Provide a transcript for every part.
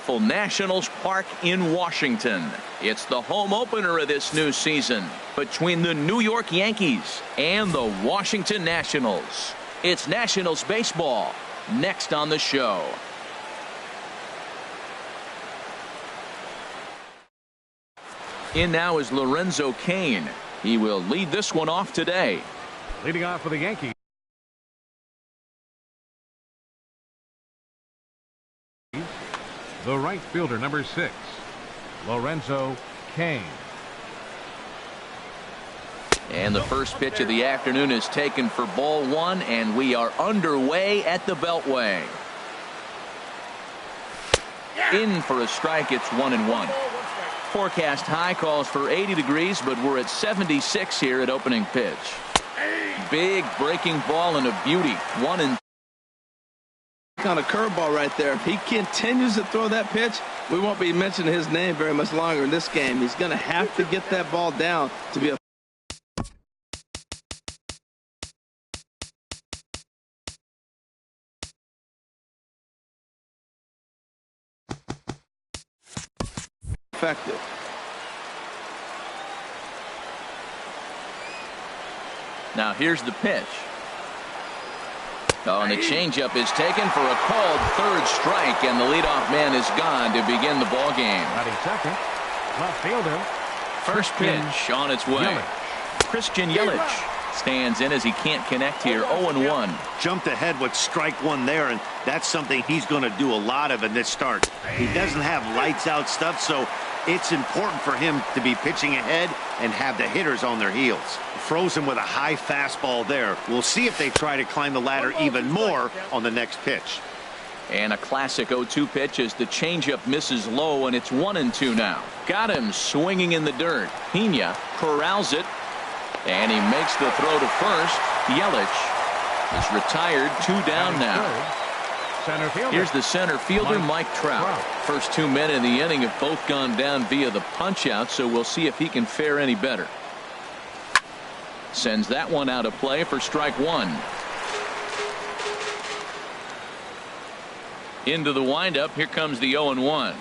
beautiful Nationals Park in Washington. It's the home opener of this new season between the New York Yankees and the Washington Nationals. It's Nationals baseball next on the show. In now is Lorenzo Cain. He will lead this one off today. Leading off for the Yankees, the right fielder, number 6, Lorenzo Cain. And the first pitch of the afternoon is taken for ball 1, and we are underway at the Beltway. In for a strike. It's 1-1. Forecast high calls for 80 degrees, but we're at 76 here at opening pitch. Big breaking ball and a beauty. 1-2. On a curveball right there. If he continues to throw that pitch, we won't be mentioning his name very much longer in this game. He's going to have to get that ball down to be effective. Now here's the pitch. Oh, and the changeup is taken for a called third strike, and the leadoff man is gone to begin the ball game. Batting second, left fielder. First pitch on its way. Christian Yelich stands in as he can't connect here. 0-1. Jumped ahead with strike one there, and that's something he's going to do a lot of in this start. He doesn't have lights out stuff, so it's important for him to be pitching ahead and have the hitters on their heels. Froze him with a high fastball there. We'll see if they try to climb the ladder even more on the next pitch. And a classic 0-2 pitch as the changeup misses low, and it's 1-2 now. Got him swinging in the dirt. Pena corrals it, and he makes the throw to first. Yelich is retired. 2 down now. Center fielder. Here's the center fielder, Mike Trout. First 2 men in the inning have both gone down via the punch out, so we'll see if he can fare any better. Sends that one out of play for strike 1. Into the windup. Here comes the 0-1.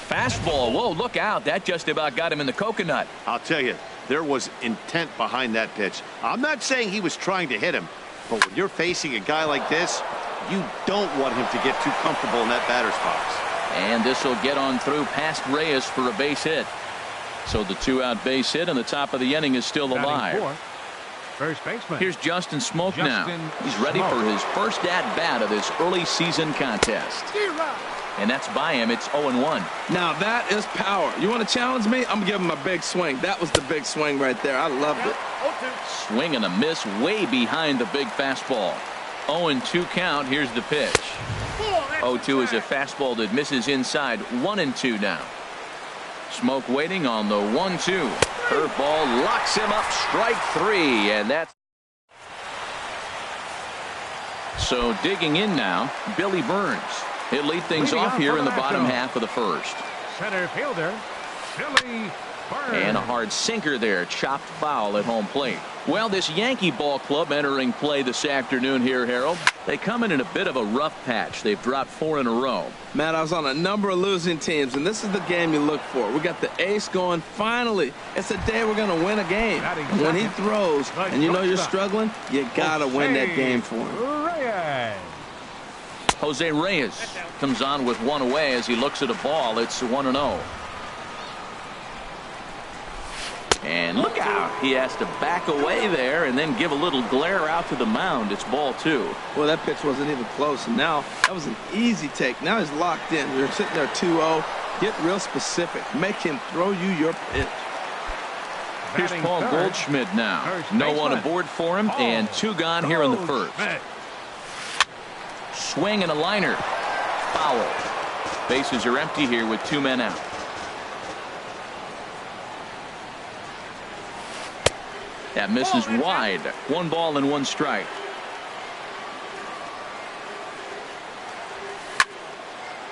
Fastball. Whoa, look out. That just about got him in the coconut. I'll tell you, there was intent behind that pitch. I'm not saying he was trying to hit him, but when you're facing a guy like this, you don't want him to get too comfortable in that batter's box. And this will get on through past Reyes for a base hit. So the 2-out base hit, and the top of the inning is still alive. First baseman. Here's Justin Smoke now. He's ready for his first at-bat of this early season contest. And that's by him. It's 0-1. Now that is power. You want to challenge me? I'm going to give him a big swing. That was the big swing right there. I loved it. Swing and a miss way behind the big fastball. 0-2 count. Here's the pitch. 0-2 is a fastball that misses inside. 1-2 now. Smoke waiting on the 1-2. Curveball locks him up. Strike 3, and that's so digging in now. Billy Burns. He'll lead things off here in the bottom half of the first. Center fielder, Billy Burns. And a hard sinker there, chopped foul at home plate. Well, this Yankee ball club entering play this afternoon here, Harold. They come in a bit of a rough patch. They've dropped 4 in a row. Matt, I was on a number of losing teams, and this is the game you look for. We got the ace going. Finally, it's the day we're going to win a game. And when he throws, and you know you're struggling, you got to win that game for him. Jose Reyes comes on with 1 away as he looks at a ball. It's 1-0. And look out. He has to back away there and then give a little glare out to the mound. It's ball 2. Well, that pitch wasn't even close. And now that was an easy take. Now he's locked in. You're sitting there 2-0. Get real specific. Make him throw you your pitch. Here's Paul Goldschmidt now. No one aboard for him, and 2 gone here in the first. Swing and a liner. Foul. Bases are empty here with 2 men out. That misses wide. 1 ball and 1 strike.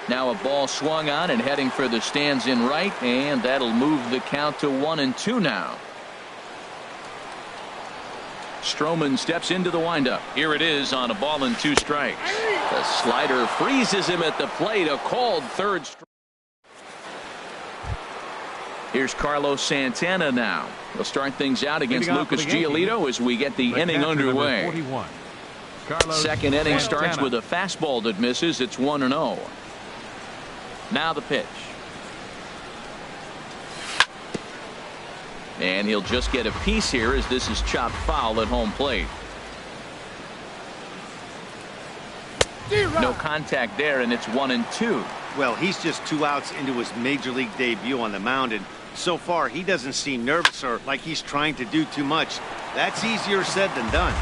Now a ball swung on and heading for the stands in right, and that'll move the count to 1-2 now. Stroman steps into the windup. Here it is on a ball and 2 strikes. The slider freezes him at the plate. A called third strike. Here's Carlos Santana now. He'll start things out against Lucas Giolito as we get the inning underway. Second inning starts with a fastball that misses. It's 1-0. Now the pitch. And he'll just get a piece here as this is chopped foul at home plate. No contact there, and it's 1-2. Well, he's just 2 outs into his major league debut on the mound, and so far he doesn't seem nervous or like he's trying to do too much. That's easier said than done.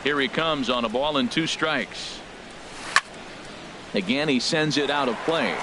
Here he comes on a ball and 2 strikes. Again, he sends it out of play.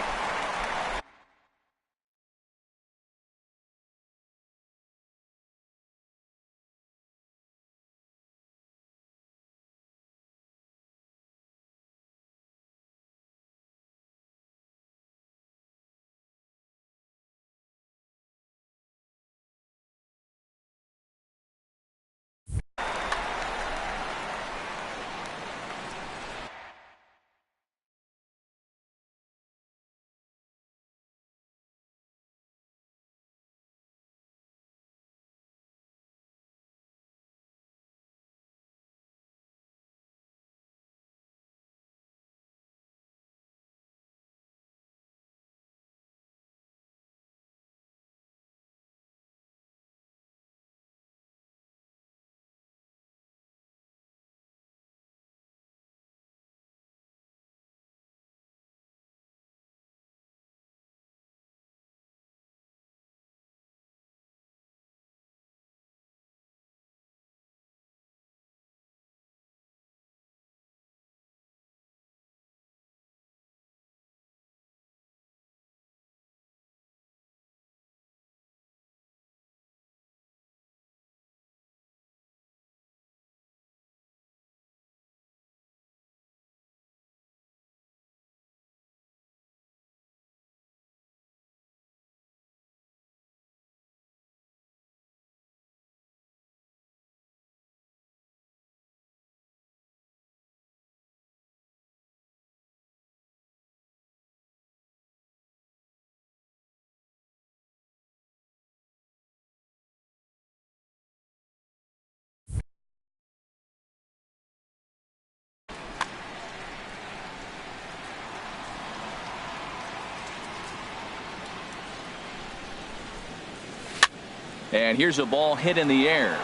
And here's a ball hit in the air.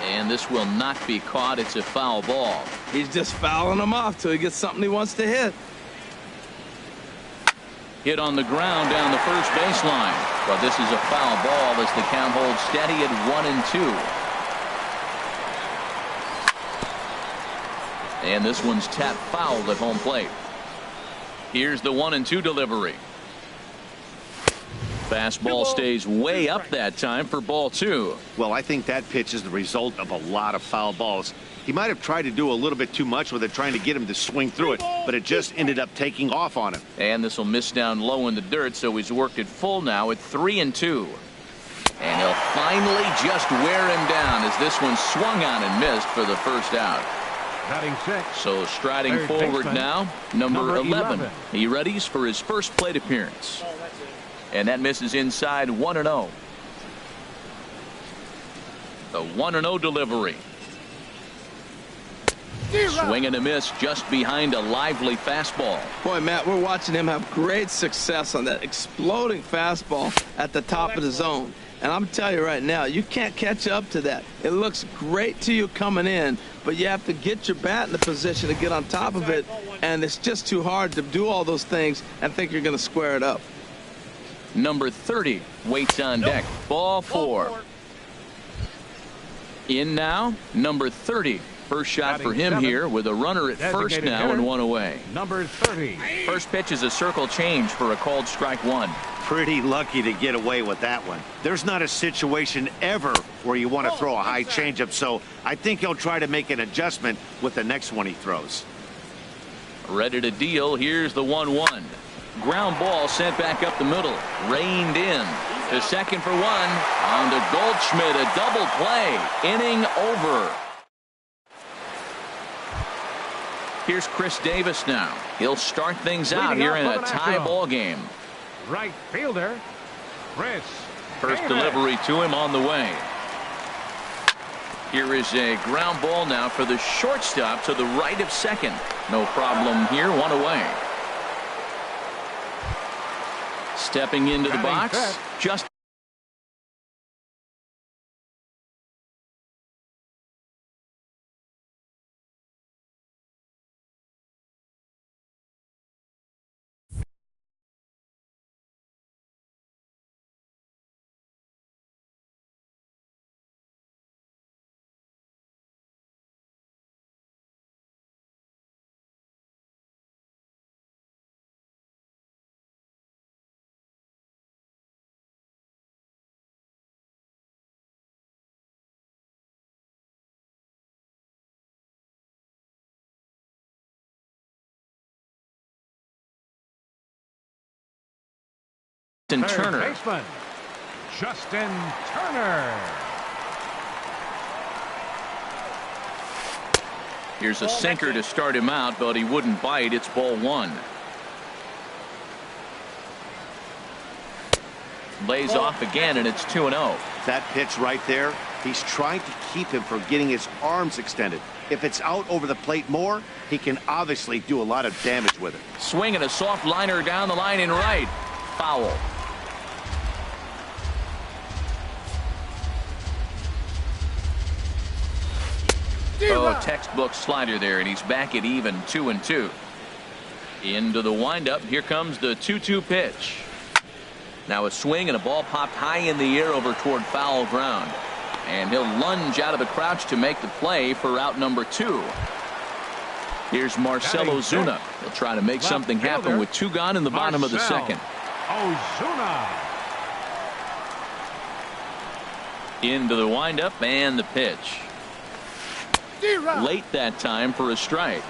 And this will not be caught. It's a foul ball. He's just fouling them off till he gets something he wants to hit. Hit on the ground down the first baseline. But this is a foul ball as the count holds steady at 1-2. And this one's tapped foul at home plate. Here's the 1-2 delivery. Fastball stays way up that time for ball 2. Well, I think that pitch is the result of a lot of foul balls. He might have tried to do a little bit too much with it, trying to get him to swing through it, but it just ended up taking off on him. And this will miss down low in the dirt, so he's worked it full now at 3-2. And he'll finally just wear him down as this one swung on and missed for the first out. Batting 6. So striding forward now, number 11. He readies for his first plate appearance. And that misses inside 1-0. The 1-0 delivery. Swing and a miss just behind a lively fastball. Boy, Matt, we're watching him have great success on that exploding fastball at the top of the zone. And I'm telling you right now, you can't catch up to that. It looks great to you coming in, but you have to get your bat in the position to get on top of it. And it's just too hard to do all those things and think you're going to square it up. Number 30 waits on deck. Ball 4. In now, number 30. First shot for him here with a runner at first now and 1 away. Number 30. First pitch is a circle change for a called strike 1. Pretty lucky to get away with that one. There's not a situation ever where you want to throw a high changeup, so I think he'll try to make an adjustment with the next one he throws. Ready to deal. Here's the 1-1. Ground ball sent back up the middle. Reined in. To second for 1. On to Goldschmidt. A double play. Inning over. Here's Chris Davis now. He'll start things out here in a tie ball game. Right fielder, Chris First Davis. delivery to him on the way. Here is a ground ball now for the shortstop to the right of second. No problem here, one away. Stepping into the box, just Turner. Baseman, Justin Turner. Here's a sinker to start him out, but he wouldn't bite. It's ball one. Lays off again, and it's 2-0. That pitch right there, he's trying to keep him from getting his arms extended. If it's out over the plate more, he can obviously do a lot of damage with it. Swinging a soft liner down the line in right. Foul. Oh, textbook slider there, and he's back at even 2-2. Into the windup. Here comes the 2-2 pitch. Now a swing and a ball popped high in the air over toward foul ground. And he'll lunge out of the crouch to make the play for out number 2. Here's Marcell Ozuna. He'll try to make something happen with 2 gone in the bottom of the second. Ozuna. Into the windup and the pitch. Late that time for a strike.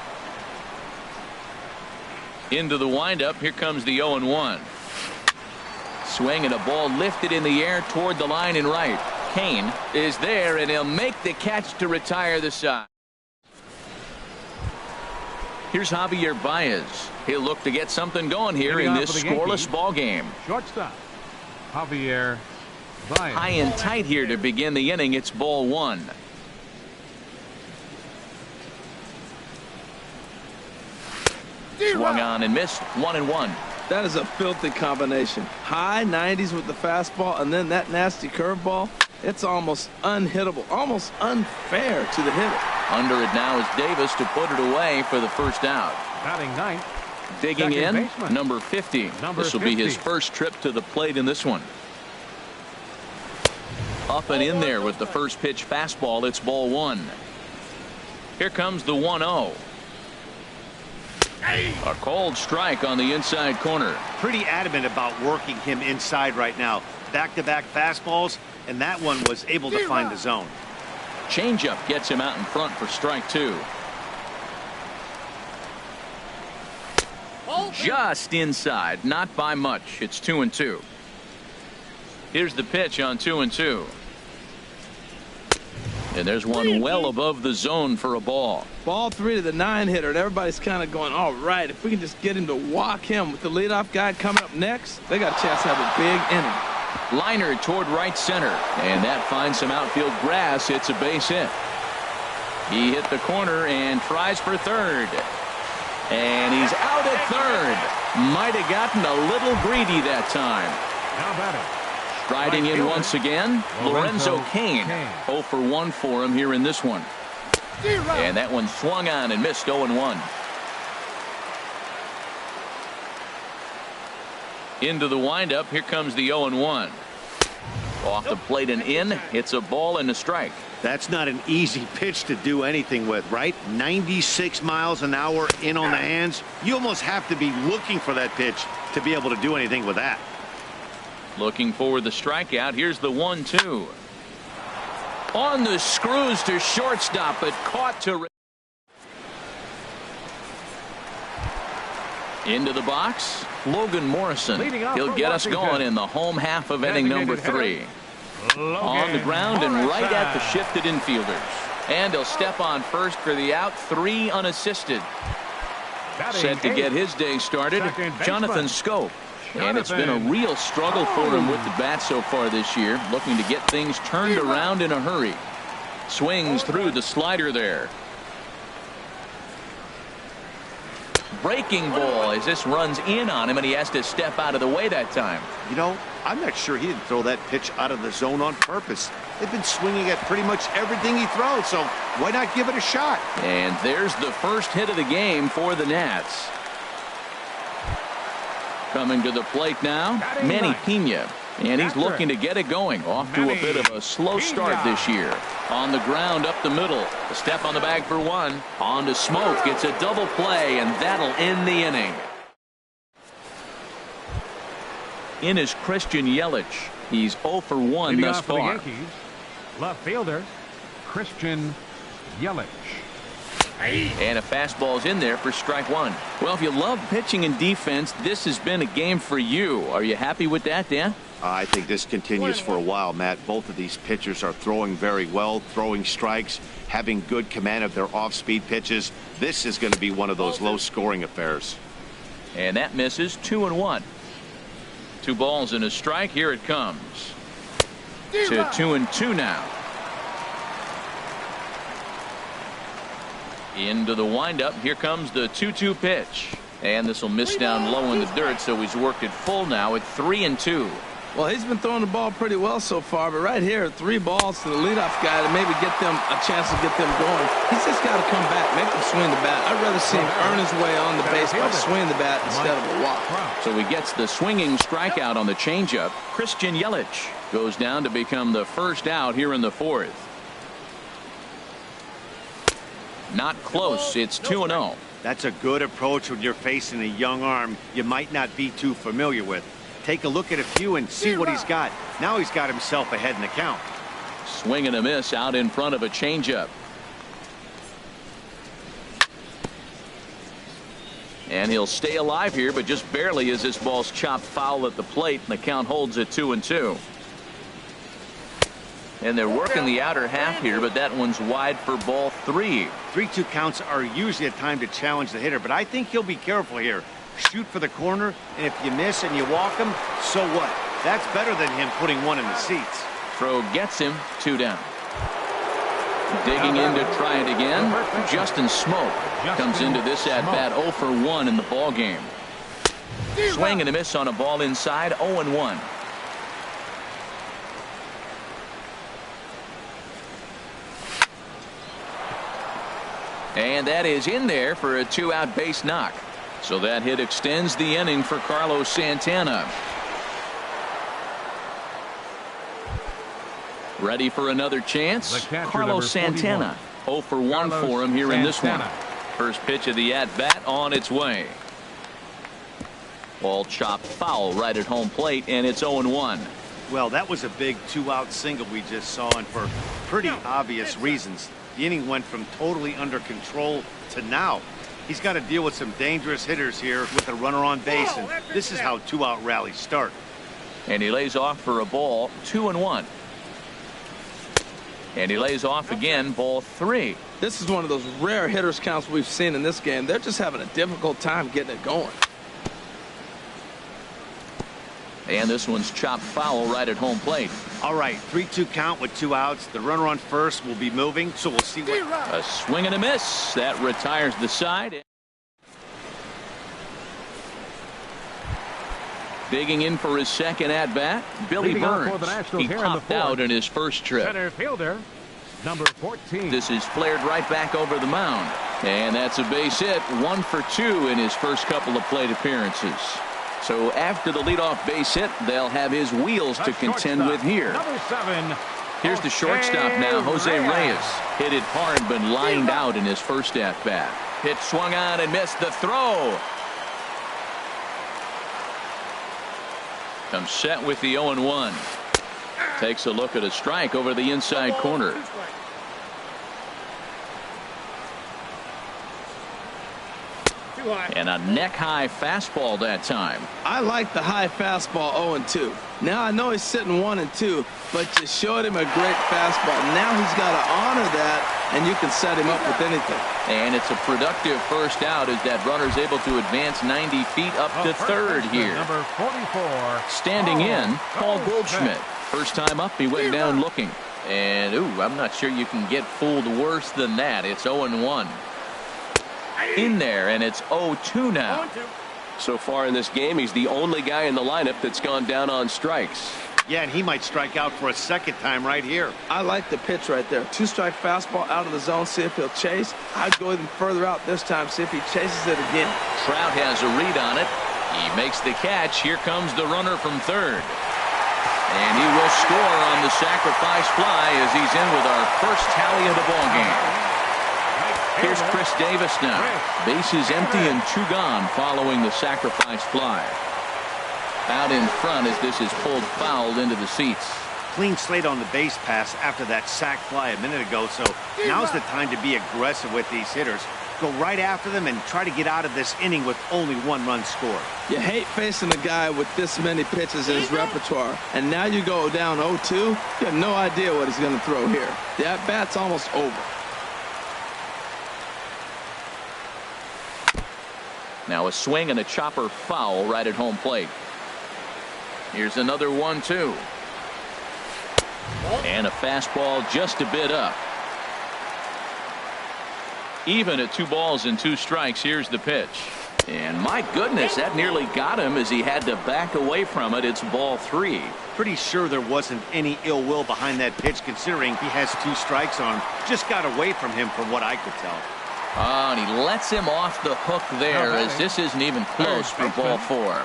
Into the windup. Here comes the 0-1. Swing and a ball lifted in the air toward the line in right. Kane is there, and he'll make the catch to retire the side. Here's Javier Baez. He'll look to get something going here in this scoreless ball game. Shortstop, Javier Baez. High and tight here to begin the inning. It's ball one. Swung on and missed. 1-1. That is a filthy combination. High 90s with the fastball, and then that nasty curveball. It's almost unhittable, almost unfair to the hitter. Under it now is Davis to put it away for the first out. Batting ninth. Digging in, baseman. number 50. This will be his first trip to the plate in this one. Up and in there with the first pitch fastball. It's ball one. Here comes the 1-0. A cold strike on the inside corner. Pretty adamant about working him inside right now. Back-to-back fastballs, and that one was able to find the zone. Changeup gets him out in front for strike 2. Just inside, not by much. It's 2-2. Here's the pitch on 2-2. And there's one well above the zone for a ball. Ball 3 to the 9-hitter, and everybody's kind of going, all right, if we can just get him to walk him with the leadoff guy coming up next, they got a chance to have a big inning. Liner toward right center, and that finds some outfield grass. It's a base hit. He hit the corner and tries for third. And he's out at third. Might have gotten a little greedy that time. Now batting. Striding in once again, Lorenzo Cain. 0 for 1 for him here in this one. And that one swung on and missed. 0-1. Into the windup. Here comes the 0-1. Off the plate and in. It's a ball and a strike. That's not an easy pitch to do anything with, right? 96 miles an hour in on the hands. You almost have to be looking for that pitch to be able to do anything with that. Looking for the strikeout. Here's the 1-2. On the screws to shortstop, but caught to into the box. Logan Morrison. He'll get us going in the home half of inning number 3. On the ground and right at the shifted infielders. And he'll step on first for the out. 3 unassisted. Set to get his day started, Jonathan Scope. And it's been a real struggle for him with the bat so far this year, looking to get things turned around in a hurry. Swings through the slider there. Breaking ball as this runs in on him, and he has to step out of the way that time. You know, I'm not sure he didn't throw that pitch out of the zone on purpose. They've been swinging at pretty much everything he throws, so why not give it a shot? And there's the first hit of the game for the Nats. Coming to the plate now, Manny Pena. And he's looking to get it going. Off to a bit of a slow start this year. On the ground up the middle. A step on the bag for one. On to Smoke. It's a double play, and that'll end the inning. In is Christian Yelich. He's 0 for 1 thus far. Left fielder, Christian Yelich. And a fastball's in there for strike one. Well, if you love pitching and defense, this has been a game for you. Are you happy with that, Dan? I think this continues for a while, Matt. Both of these pitchers are throwing very well, throwing strikes, having good command of their off-speed pitches. This is going to be one of those low-scoring affairs. And that misses. 2-1. 2 balls and a strike. Here it comes. To 2-2 now. Into the windup. Here comes the 2-2 pitch. And this will miss down low in the dirt, so he's worked it full now at 3-2. Well, he's been throwing the ball pretty well so far, but right here, 3 balls to the leadoff guy to maybe get them a chance to get them going. He's just got to come back, make him swing the bat. I'd rather see him earn his way on the base by swinging the bat instead of a walk. So he gets the swinging strikeout on the changeup. Christian Yelich goes down to become the first out here in the 4th. Not close. It's 2-0. That's a good approach when you're facing a young arm you might not be too familiar with. Take a look at a few and see what he's got. Now he's got himself ahead in the count. Swing and a miss out in front of a changeup. And he'll stay alive here, but just barely as this ball's chopped foul at the plate, and the count holds at 2-2. And they're working the outer half here, but that one's wide for ball 3. 3-2 counts are usually a time to challenge the hitter, but I think he'll be careful here. Shoot for the corner, and if you miss and you walk him, so what? That's better than him putting one in the seats. Throw gets him. 2 down. Digging in to try it again. Justin Smoke comes into this at bat 0 for 1 in the ball game. Swing and a miss on a ball inside. 0-1. And that is in there for a 2-out base knock. So that hit extends the inning for Carlos Santana. Ready for another chance? Carlos Santana. 0 for 1 for him here in this one. First pitch of the at-bat on its way. Ball chopped foul right at home plate, and it's 0-1. Well, that was a big 2-out single we just saw, and for pretty obvious reasons. The inning went from totally under control to now. He's got to deal with some dangerous hitters here with a runner on base, and this is how 2-out rallies start. And he lays off for a ball. 2-1. And he lays off again. Ball 3. This is one of those rare hitters counts we've seen in this game. They're just having a difficult time getting it going. And this one's chopped foul right at home plate. All right, 3-2 count with 2 outs. The runner on first will be moving, so we'll see what. A swing and a miss. That retires the side. Digging in for his second at bat, Billy Burns. He popped out in his first trip. Center fielder, number 14. This is flared right back over the mound. And that's a base hit. 1 for 2 in his first couple of plate appearances. So after the leadoff base hit, they'll have his wheels to contend with here. Number 7. Here's the shortstop now, Jose Reyes. Hit it hard, but lined out in his first at bat. Pitch swung on and missed the throw. Comes set with the 0-1. Takes a look at a strike over the inside corner. And a neck-high fastball that time. I like the high fastball 0-2. Now I know he's sitting 1-2, but you showed him a great fastball. Now he's got to honor that and you can set him up with anything. And it's a productive first out as that runner's able to advance 90 feet up to third here. Number 44. Standing in, Paul Goldschmidt. First time up, he went down looking. And, I'm not sure you can get fooled worse than that. It's 0-1. In there, and it's 0-2 now. So far in this game, he's the only guy in the lineup that's gone down on strikes. Yeah, and he might strike out for a second time right here. I like the pitch right there. 2-strike fastball out of the zone, see if he'll chase. I'd go even further out this time, see if he chases it again. Trout has a read on it. He makes the catch. Here comes the runner from third. And he will score on the sacrifice fly as he's in with our first tally of the ball game. Here's Chris Davis now. Bases empty and 2 gone following the sacrifice fly. Out in front as this is pulled foul into the seats. Clean slate on the base pass after that sac fly a minute ago, so now's the time to be aggressive with these hitters. Go right after them and try to get out of this inning with only 1 run scored. You hate facing a guy with this many pitches in his repertoire, and now you go down 0-2. You have no idea what he's going to throw here. The at-bat's almost over. Now a swing and a chopper foul right at home plate. Here's another 1-2. And a fastball just a bit up. Even at 2 balls and 2 strikes. Here's the pitch. And my goodness, that nearly got him as he had to back away from it. It's ball 3. Pretty sure there wasn't any ill will behind that pitch considering he has 2 strikes on him. Just got away from him from what I could tell. And he lets him off the hook there as this isn't even close for ball 4.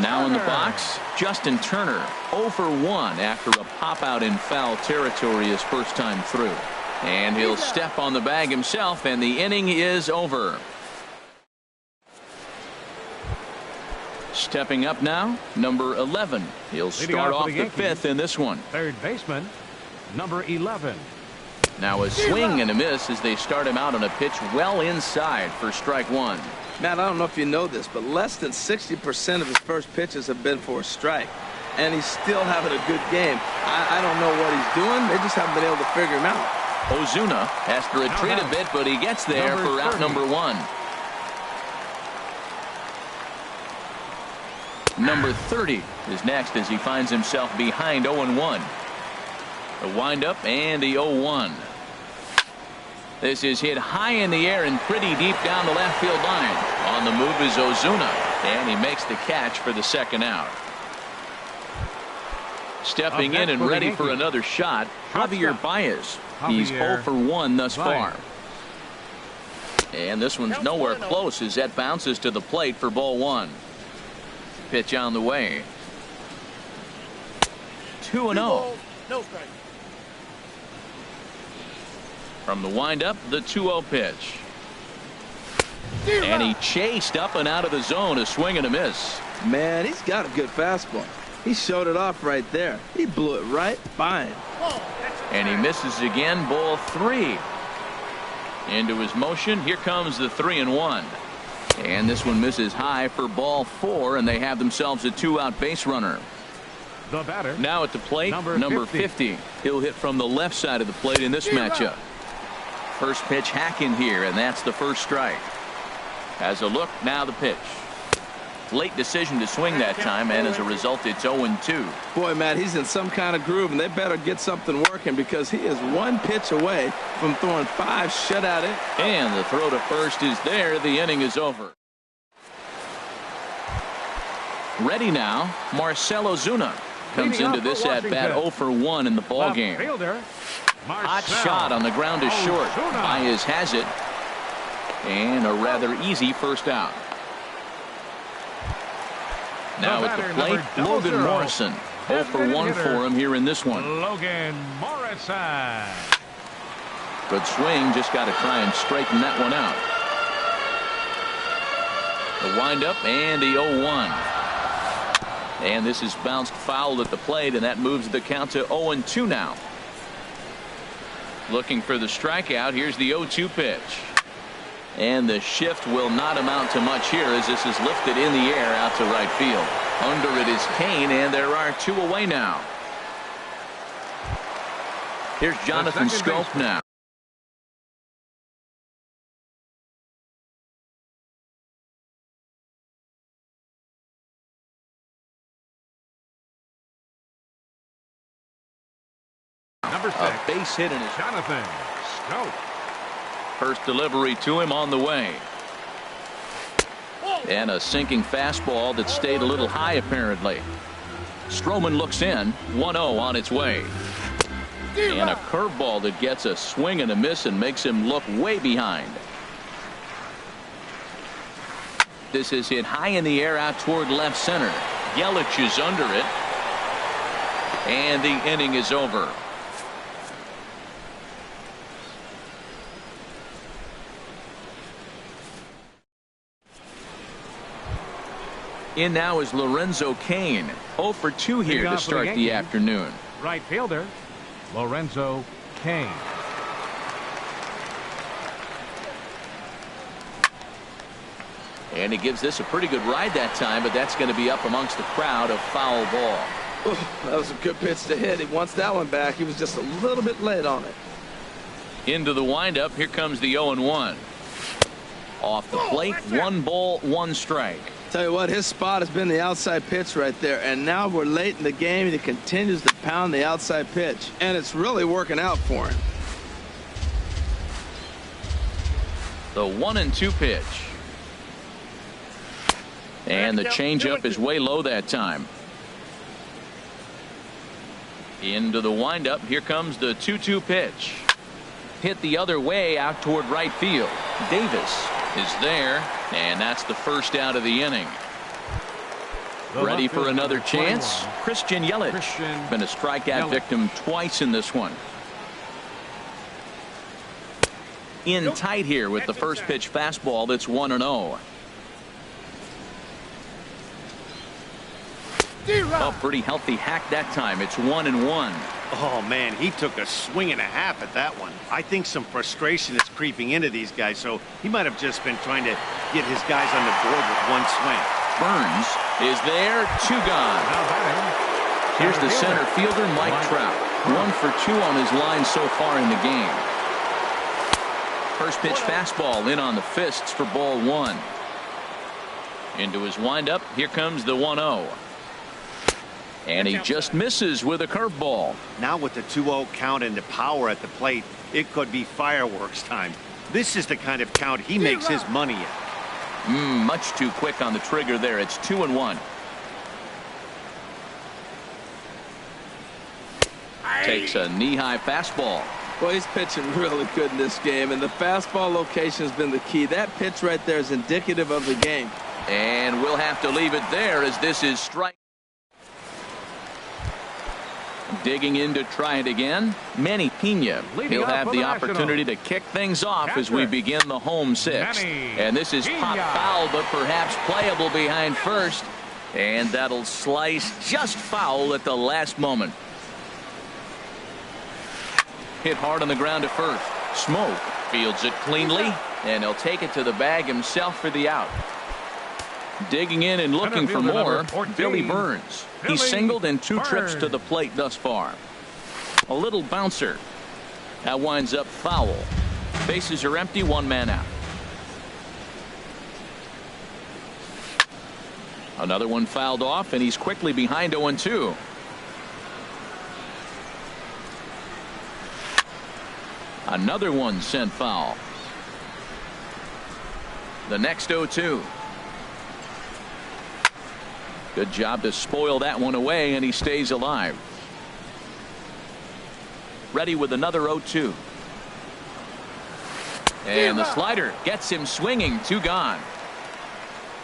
Now in the box, Justin Turner 0 for 1 after a pop out in foul territory his first time through. And he'll step on the bag himself, and the inning is over. Stepping up now, number 11. He'll start off the 5th in this one. Third baseman, number 11. Now a swing and a miss as they start him out on a pitch well inside for strike 1. Matt, I don't know if you know this, but less than 60% of his first pitches have been for a strike. And he's still having a good game. I don't know what he's doing. They just haven't been able to figure him out. Ozuna has to retreat a bit, but he gets there for out number 1. Number 30 is next as he finds himself behind 0-1. The windup and the 0-1. This is hit high in the air and pretty deep down the left field line. On the move is Ozuna, and he makes the catch for the second out. Stepping in and ready for another shot, Javier Baez. He's 0 for 1 thus far. And this one's nowhere close as that bounces to the plate for ball 1. Pitch on the way. 2-0. No strike. From the windup, the 2-0 pitch. And he chased up and out of the zone, a swing and a miss. Man, he's got a good fastball. He showed it off right there. He blew it right by him. And he misses again, ball 3. Into his motion, here comes the 3-1. And this one misses high for ball 4, and they have themselves a 2-out base runner. The batter. Now at the plate, number 50. He'll hit from the left side of the plate in this matchup. First pitch hacking here, and that's the first strike. As a look, now the pitch. Late decision to swing that time, and as a result, it's 0-2. Boy, Matt, he's in some kind of groove, and they better get something working because he is 1 pitch away from throwing 5 shutout innings. And the throw to first is there. The inning is over. Ready now, Marcell Ozuna comes into this at-bat 0 for 1 in the ballgame. Hot shot on the ground is short. Baez has it. And a rather easy first out. Now at the plate, Logan Morrison. 0 for 1 for him here in this one. Logan Morrison. Good swing, just got to try and straighten that one out. The windup and the 0-1. And this is bounced foul at the plate, and that moves the count to 0-2 now. Looking for the strikeout. Here's the 0-2 pitch. And the shift will not amount to much here as this is lifted in the air out to right field. Under it is Kane, and there are 2 away now. Here's Jonathan Scope now. Number 6. A base hit in his Jonathan Scope. first delivery to him on the way. And a sinking fastball that stayed a little high apparently. Stroman looks in. 1-0 on its way. And a curveball that gets a swing and a miss and makes him look way behind. This is hit high in the air out toward left center. Yelich is under it. And the inning is over. In now is Lorenzo Cain. 0 for 2 here to start the afternoon. Right fielder, Lorenzo Cain. And he gives this a pretty good ride that time, but that's going to be up amongst the crowd. A foul ball. Ooh, that was a good pitch to hit. He wants that one back. He was just a little bit late on it. Into the windup. Here comes the 0-1. Off the plate. 1 ball, 1 strike. Tell you what, his spot has been the outside pitch right there, and now we're late in the game and he continues to pound the outside pitch, and it's really working out for him. The 1-2 pitch. And the changeup is way low that time. Into the windup. Here comes the 2-2 pitch. Hit the other way out toward right field. Davis is there, and that's the first out of the inning. Ready for another chance? Christian Yelich. Been a strikeout victim twice in this one. In tight here with the first pitch fastball that's 1-0. A pretty healthy hack that time. It's 1-1. Oh, man, he took a swing and a half at that one. I think some frustration is creeping into these guys, so he might have just been trying to get his guys on the board with 1 swing. Burns is there. 2 gone. Here's the center fielder, Mike Trout. 1 for 2 on his line so far in the game. First pitch fastball in on the fists for ball 1. Into his windup. Here comes the 1-0. And he just misses with a curveball. Now with the 2-0 count and the power at the plate, it could be fireworks time. This is the kind of count he makes his money in. Much too quick on the trigger there. It's 2-1. Takes a knee-high fastball. Well, he's pitching really good in this game, and the fastball location has been the key. That pitch right there is indicative of the game. And we'll have to leave it there as this is strike. Digging in to try it again, Manny Pena. He'll have the opportunity to kick things off as we begin the home 6th. And this is pop foul, but perhaps playable behind first. And that'll slice just foul at the last moment. Hit hard on the ground at first. Smoke fields it cleanly, and he'll take it to the bag himself for the out. Digging in and looking for more, Billy Burns. He's singled in 2 trips to the plate thus far. A little bouncer. That winds up foul. Bases are empty, 1 man out. Another one fouled off, and he's quickly behind 0-2. Another one sent foul. The next 0-2. Good job to spoil that one away, and he stays alive. Ready with another 0-2. And the slider gets him swinging. 2 gone.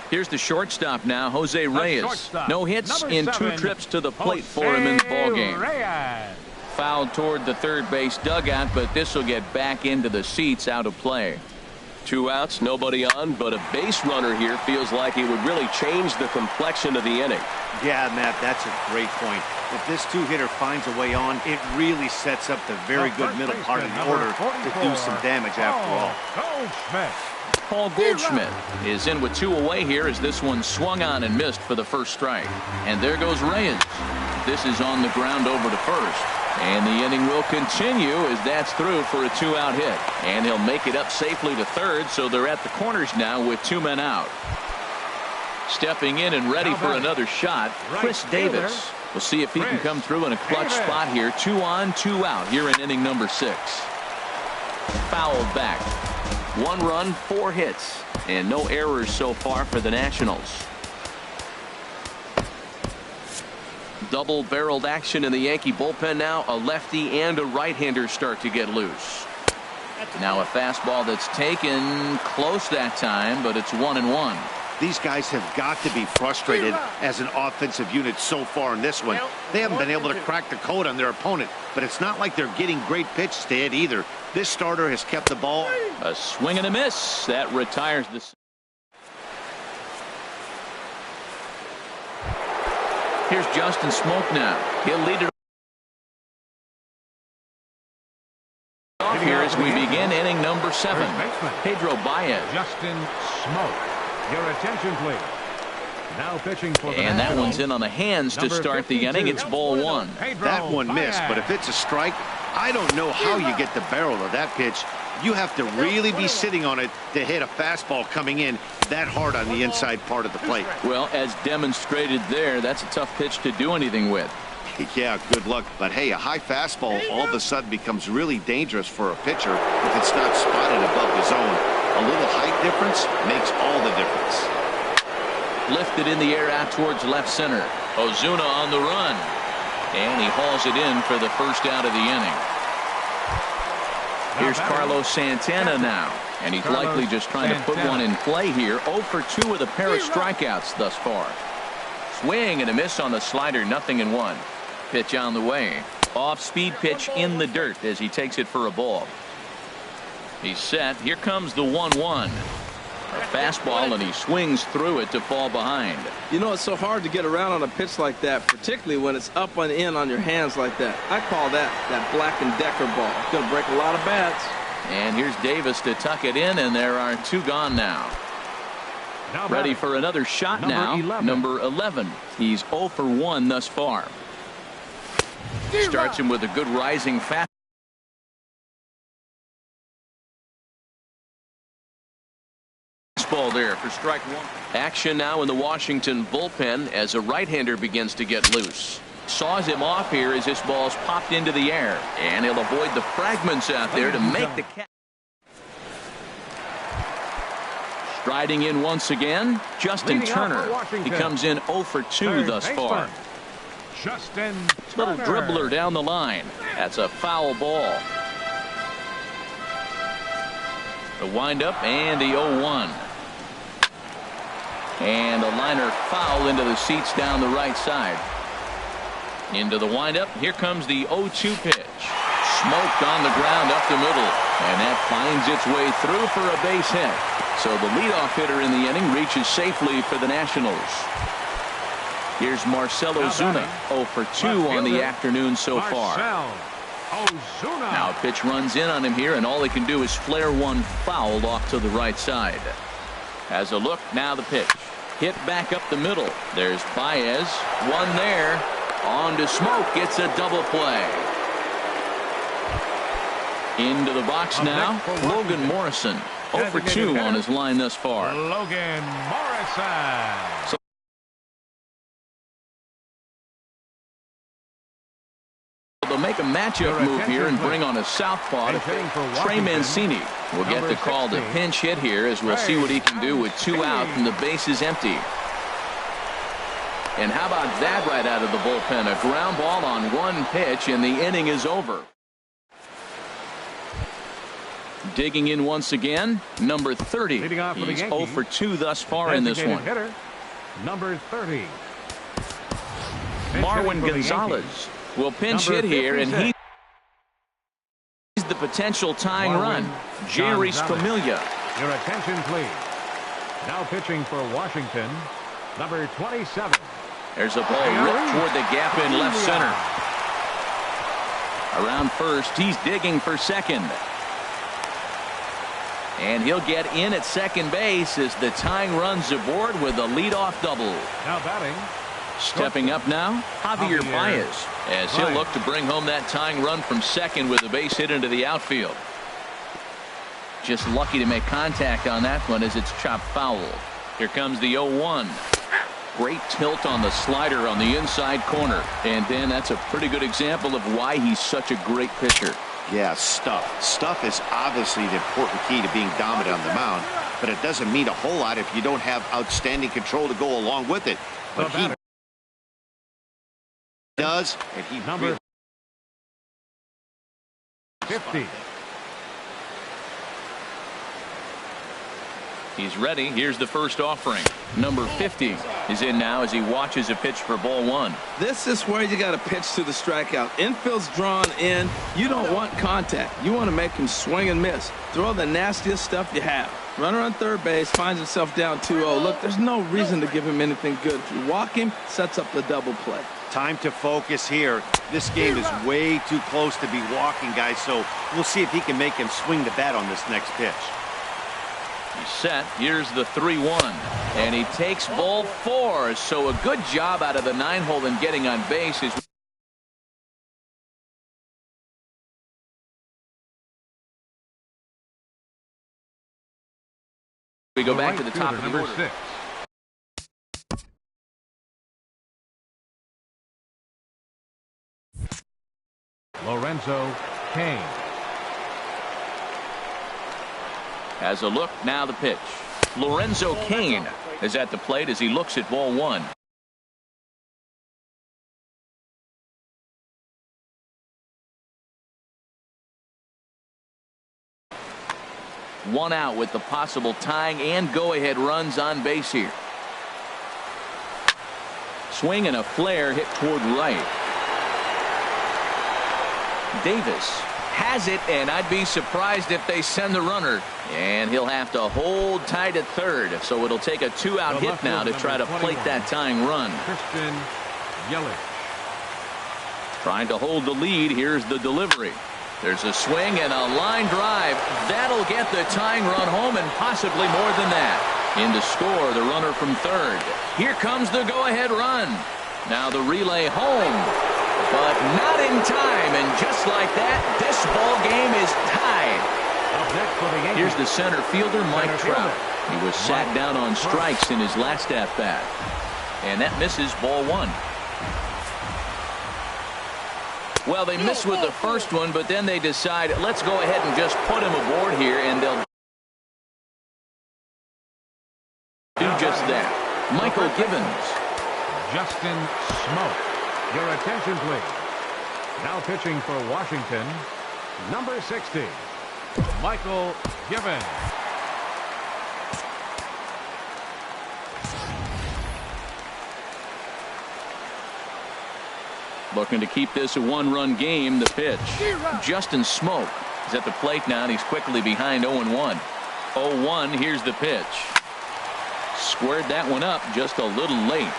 Here's the shortstop now, Jose Reyes. No hits in 2 trips to the plate for him in the ballgame. Fouled toward the third base dugout, but this will get back into the seats, out of play. 2 outs, nobody on, but a base runner here feels like it would really change the complexion of the inning. Yeah, Matt, that's a great point. If this 2-hitter finds a way on, it really sets up the very good middle part of the order to do some damage after all. Paul Goldschmidt is in with 2 away here as this one swung on and missed for the first strike. And there goes Reyes. This is on the ground over to first. And the inning will continue as that's through for a 2-out hit. And he'll make it up safely to third, so they're at the corners now with 2 men out. Stepping in and ready for another shot, Chris Davis. We'll see if he can come through in a clutch spot here. 2 on, 2 out here in inning number 6. Fouled back. 1 run, 4 hits, and no errors so far for the Nationals. Double-barreled action in the Yankee bullpen now. A lefty and a right-hander start to get loose. Now a fastball that's taken close that time, but it's 1-1. These guys have got to be frustrated as an offensive unit so far in this one. They haven't been able to crack the code on their opponent, but it's not like they're getting great pitches to hit either. This starter has kept the ball. A swing and a miss. That retires the... Here's Justin Smoke now. He'll lead it off here as we begin inning number 7. Pedro Baez. Justin Smoke. Your attention, please. Now pitching for the and that one's in on the hands to start the inning. It's ball 1. That one missed, but if it's a strike, I don't know how you get the barrel of that pitch. You have to really be sitting on it to hit a fastball coming in that hard on the inside part of the plate. Well, as demonstrated there, that's a tough pitch to do anything with. Yeah, good luck. But hey, a high fastball all of a sudden becomes really dangerous for a pitcher if it's not spotted above the zone. A little height difference makes all the difference. Lifted in the air out towards left center. Ozuna on the run. And he hauls it in for the first out of the inning. Here's Carlos Santana now. And he's likely just trying to put one in play here. 0 for 2 with a pair of strikeouts thus far. Swing and a miss on the slider. 0-1. Pitch on the way. Off-speed pitch in the dirt as he takes it for a ball. He's set. Here comes the 1-1. A fastball, and he swings through it to fall behind. You know, it's so hard to get around on a pitch like that, particularly when it's up and in on your hands like that. I call that Black and Decker ball. It's going to break a lot of bats. And here's Davis to tuck it in, and there are 2 gone now. Ready for another shot now. Number 11. He's 0 for 1 thus far. Starts him with a good rising fastball. There for strike 1. Action now in the Washington bullpen as a right-hander begins to get loose. Saws him off here as this ball's popped into the air, and he'll avoid the fragments out there to make the catch. Striding in once again, Justin Turner. He comes in 0 for 2 thus far. Little dribbler down the line. That's a foul ball. The windup and the 0-1. And a liner foul into the seats down the right side. Into the windup. Here comes the 0-2 pitch. Smoked on the ground up the middle. And that finds its way through for a base hit. So the leadoff hitter in the inning reaches safely for the Nationals. Here's Marcell Ozuna. 0 for 2 on the afternoon so far. Now a pitch runs in on him here, and all he can do is flare one fouled off to the right side. Has a look. Now the pitch. Hit back up the middle. There's Baez. One there. On to Smoke. Gets a double play. Into the box now. Logan Morrison. 0 for 2 on his line thus far. Logan Morrison. So they'll make a matchup move here and bring on a southpaw. Trey Mancini will get the call to pinch hit here as we'll see what he can do with 2 out and the base is empty. And how about that right out of the bullpen? A ground ball on 1 pitch and the inning is over. Digging in once again, number 30. He's 0 for 2 thus far in this one. Hitter, number 30. Marwin Gonzalez will pinch hit here, and he's the potential tying run. Jeurys Familia. Your attention, please. Now pitching for Washington, number 27. There's a ball ripped toward the gap in left center. Around first, he's digging for second. And he'll get in at second base as the tying run's aboard with a leadoff double. Now batting. Stepping up now, Javier Baez, as he'll look to bring home that tying run from second with a base hit into the outfield. Just lucky to make contact on that one as it's chopped foul. Here comes the 0-1. Great tilt on the slider on the inside corner. And then that's a pretty good example of why he's such a great pitcher. Yeah, stuff. Stuff is obviously the important key to being dominant on the mound, but it doesn't mean a whole lot if you don't have outstanding control to go along with it. But he does, and he number 50. He's ready. Here's the first offering. Number 50 is in now as he watches a pitch for ball one. This is where you got to pitch to the strikeout. Infield's drawn in. You don't want contact. You want to make him swing and miss. Throw the nastiest stuff you have. Runner on third base finds himself down 2-0. Look, there's no reason to give him anything good. If you walk him, sets up the double play. Time to focus here. This game is way too close to be walking, guys, so we'll see if he can make him swing the bat on this next pitch. He's set. Here's the 3-1. And he takes ball 4. So a good job out of the 9-hole in getting on base. We go back to the top of the order. 6. Lorenzo Cain. Has a look. Now the pitch. Lorenzo Cain is at the plate as he looks at ball one. One out with the possible tying and go-ahead runs on base here. Swing and a flare hit toward right. Davis has it, and I'd be surprised if they send the runner. And he'll have to hold tight at third, so it'll take a 2-out hit now to try to plate that tying run. Christian Yelich. Trying to hold the lead. Here's the delivery. There's a swing and a line drive. That'll get the tying run home and possibly more than that. In to score the runner from third. Here comes the go-ahead run. Now the relay home. But not in time, and just like that, this ball game is tied. Here's the center fielder, Mike Trout. He was sat down on strikes in his last at-bat. And that misses ball one. Well, they miss with the first one, but then they decide, let's go ahead and just put him aboard here, and they'll do just that. Michael Gibbons. Justin Smoke. Your attention, please. Now pitching for Washington, number 60, Michael Gibbons. Looking to keep this a one-run game. The pitch. Justin Smoke is at the plate now, and he's quickly behind 0-1. 0-1, here's the pitch. Squared that one up just a little late.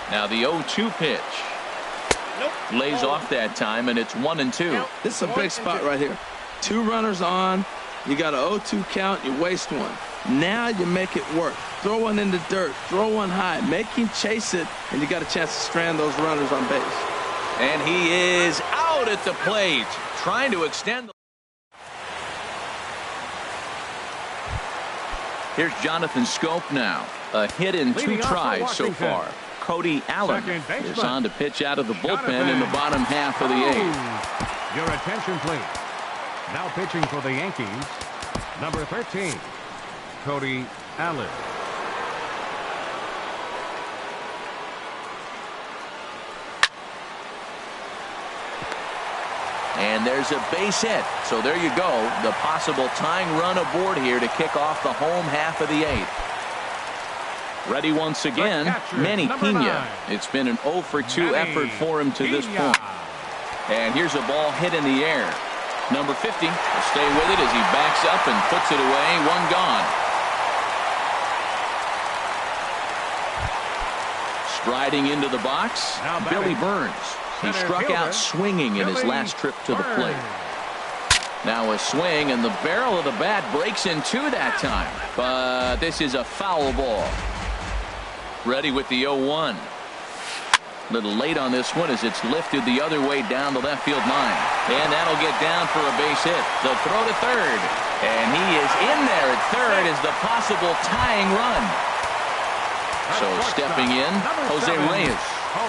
Now the 0-2 pitch. Lays off that time, and it's 1-2. This is a big spot right here. 2 runners on. You got an 0-2 count. You waste one. Now you make it work. Throw one in the dirt. Throw one high. Make him chase it, and you got a chance to strand those runners on base. And he is out at the plate, trying to extend. Here's Jonathan Scope now. A hit in 2 tries so far. Cody Allen is on to pitch out of the bullpen in the bottom half of the 8th. Your attention, please. Now pitching for the Yankees, number 13, Cody Allen. And there's a base hit. So there you go. The possible tying run aboard here to kick off the home half of the 8th. Ready once again, Manny Pena. It's been an 0-for-2 effort for him to this point. And here's a ball hit in the air. Number 50 will stay with it as he backs up and puts it away. One gone. Striding into the box, Billy Burns. He struck out swinging in his last trip to the plate. Now a swing, and the barrel of the bat breaks in 2 that time. But this is a foul ball. Ready with the 0-1. Little late on this one as it's lifted the other way down the left field line. And that'll get down for a base hit. The throw to third. And he is in there at third is the possible tying run. So stepping in, Jose Reyes,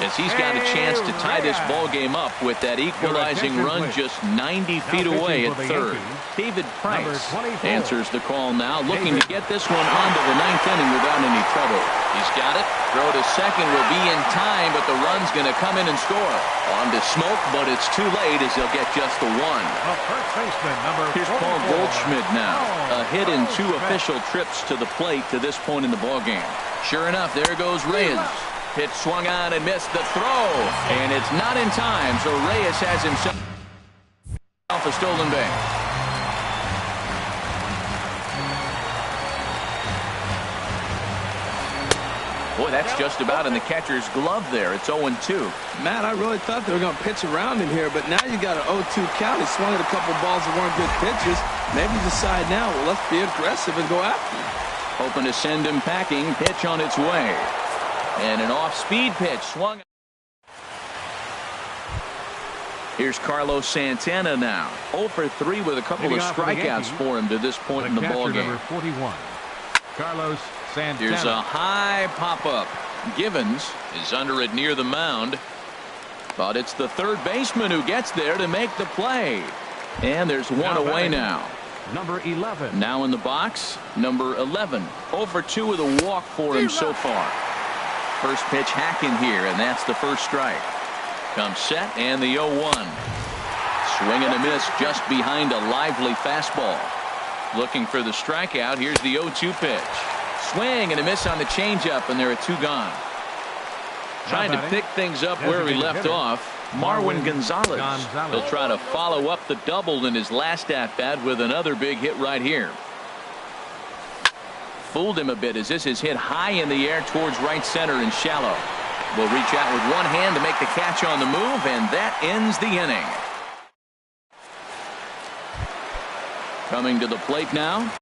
as he's got a chance to tie this ball game up with that equalizing run just 90 feet away at third. David Price answers the call now, looking to get this one onto the ninth inning without any trouble. He's got it. Throw to second will be in time, but the run's going to come in and score. On to Smoke, but it's too late as he'll get just the one. Here's Paul Goldschmidt now. A hit in 2 official trips to the plate to this point in the ballgame. Sure enough, there goes Reyes. Pitch swung on and missed the throw. And it's not in time, so Reyes has himself a stolen base. Boy, that's just about in the catcher's glove there. It's 0-2. Matt, I really thought they were going to pitch around him here, but now you got an 0-2 count. He swung at a couple balls that weren't good pitches. Maybe decide now, well, let's be aggressive and go after him. Hoping to send him packing. Pitch on its way. And an off-speed pitch swung. Here's Carlos Santana now. 0 for 3 with a couple of strikeouts for him to this point in the ballgame. Number 41, Carlos Santana. Here's a high pop-up. Givens is under it near the mound. But it's the third baseman who gets there to make the play. And there's one away now. Number 11. Now in the box, number 11. 0 for 2 with a walk for him so far. First pitch hacking here, and that's the first strike. Comes set, and the 0-1. Swing and a miss just behind a lively fastball. Looking for the strikeout. Here's the 0-2 pitch. Swing and a miss on the changeup, and there are 2 gone. Trying to pick things up where he left off. Marwin Gonzalez. He'll try to follow up the double in his last at-bat with another big hit right here. Fooled him a bit as this is hit high in the air towards right center and shallow. Will reach out with one hand to make the catch on the move, and that ends the inning. Coming to the plate now,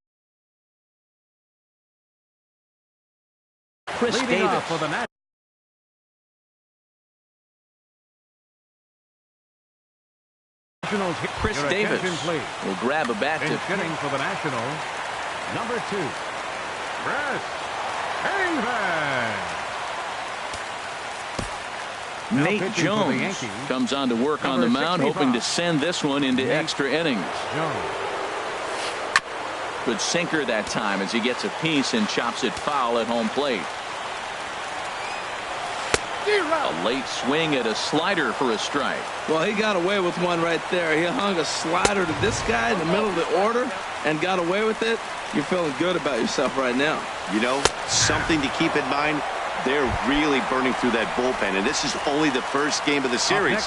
Chris Davis. Chris Davis will grab a bat to hitting for the Nationals. Number 2, Chris Davis. Nate Jones comes on to work on the mound, hoping to send this one into extra innings. Good sinker that time as he gets a piece and chops it foul at home plate. A late swing at a slider for a strike. Well, he got away with one right there. He hung a slider to this guy in the middle of the order and got away with it. You're feeling good about yourself right now. You know, something to keep in mind. They're really burning through that bullpen, and this is only the first game of the series.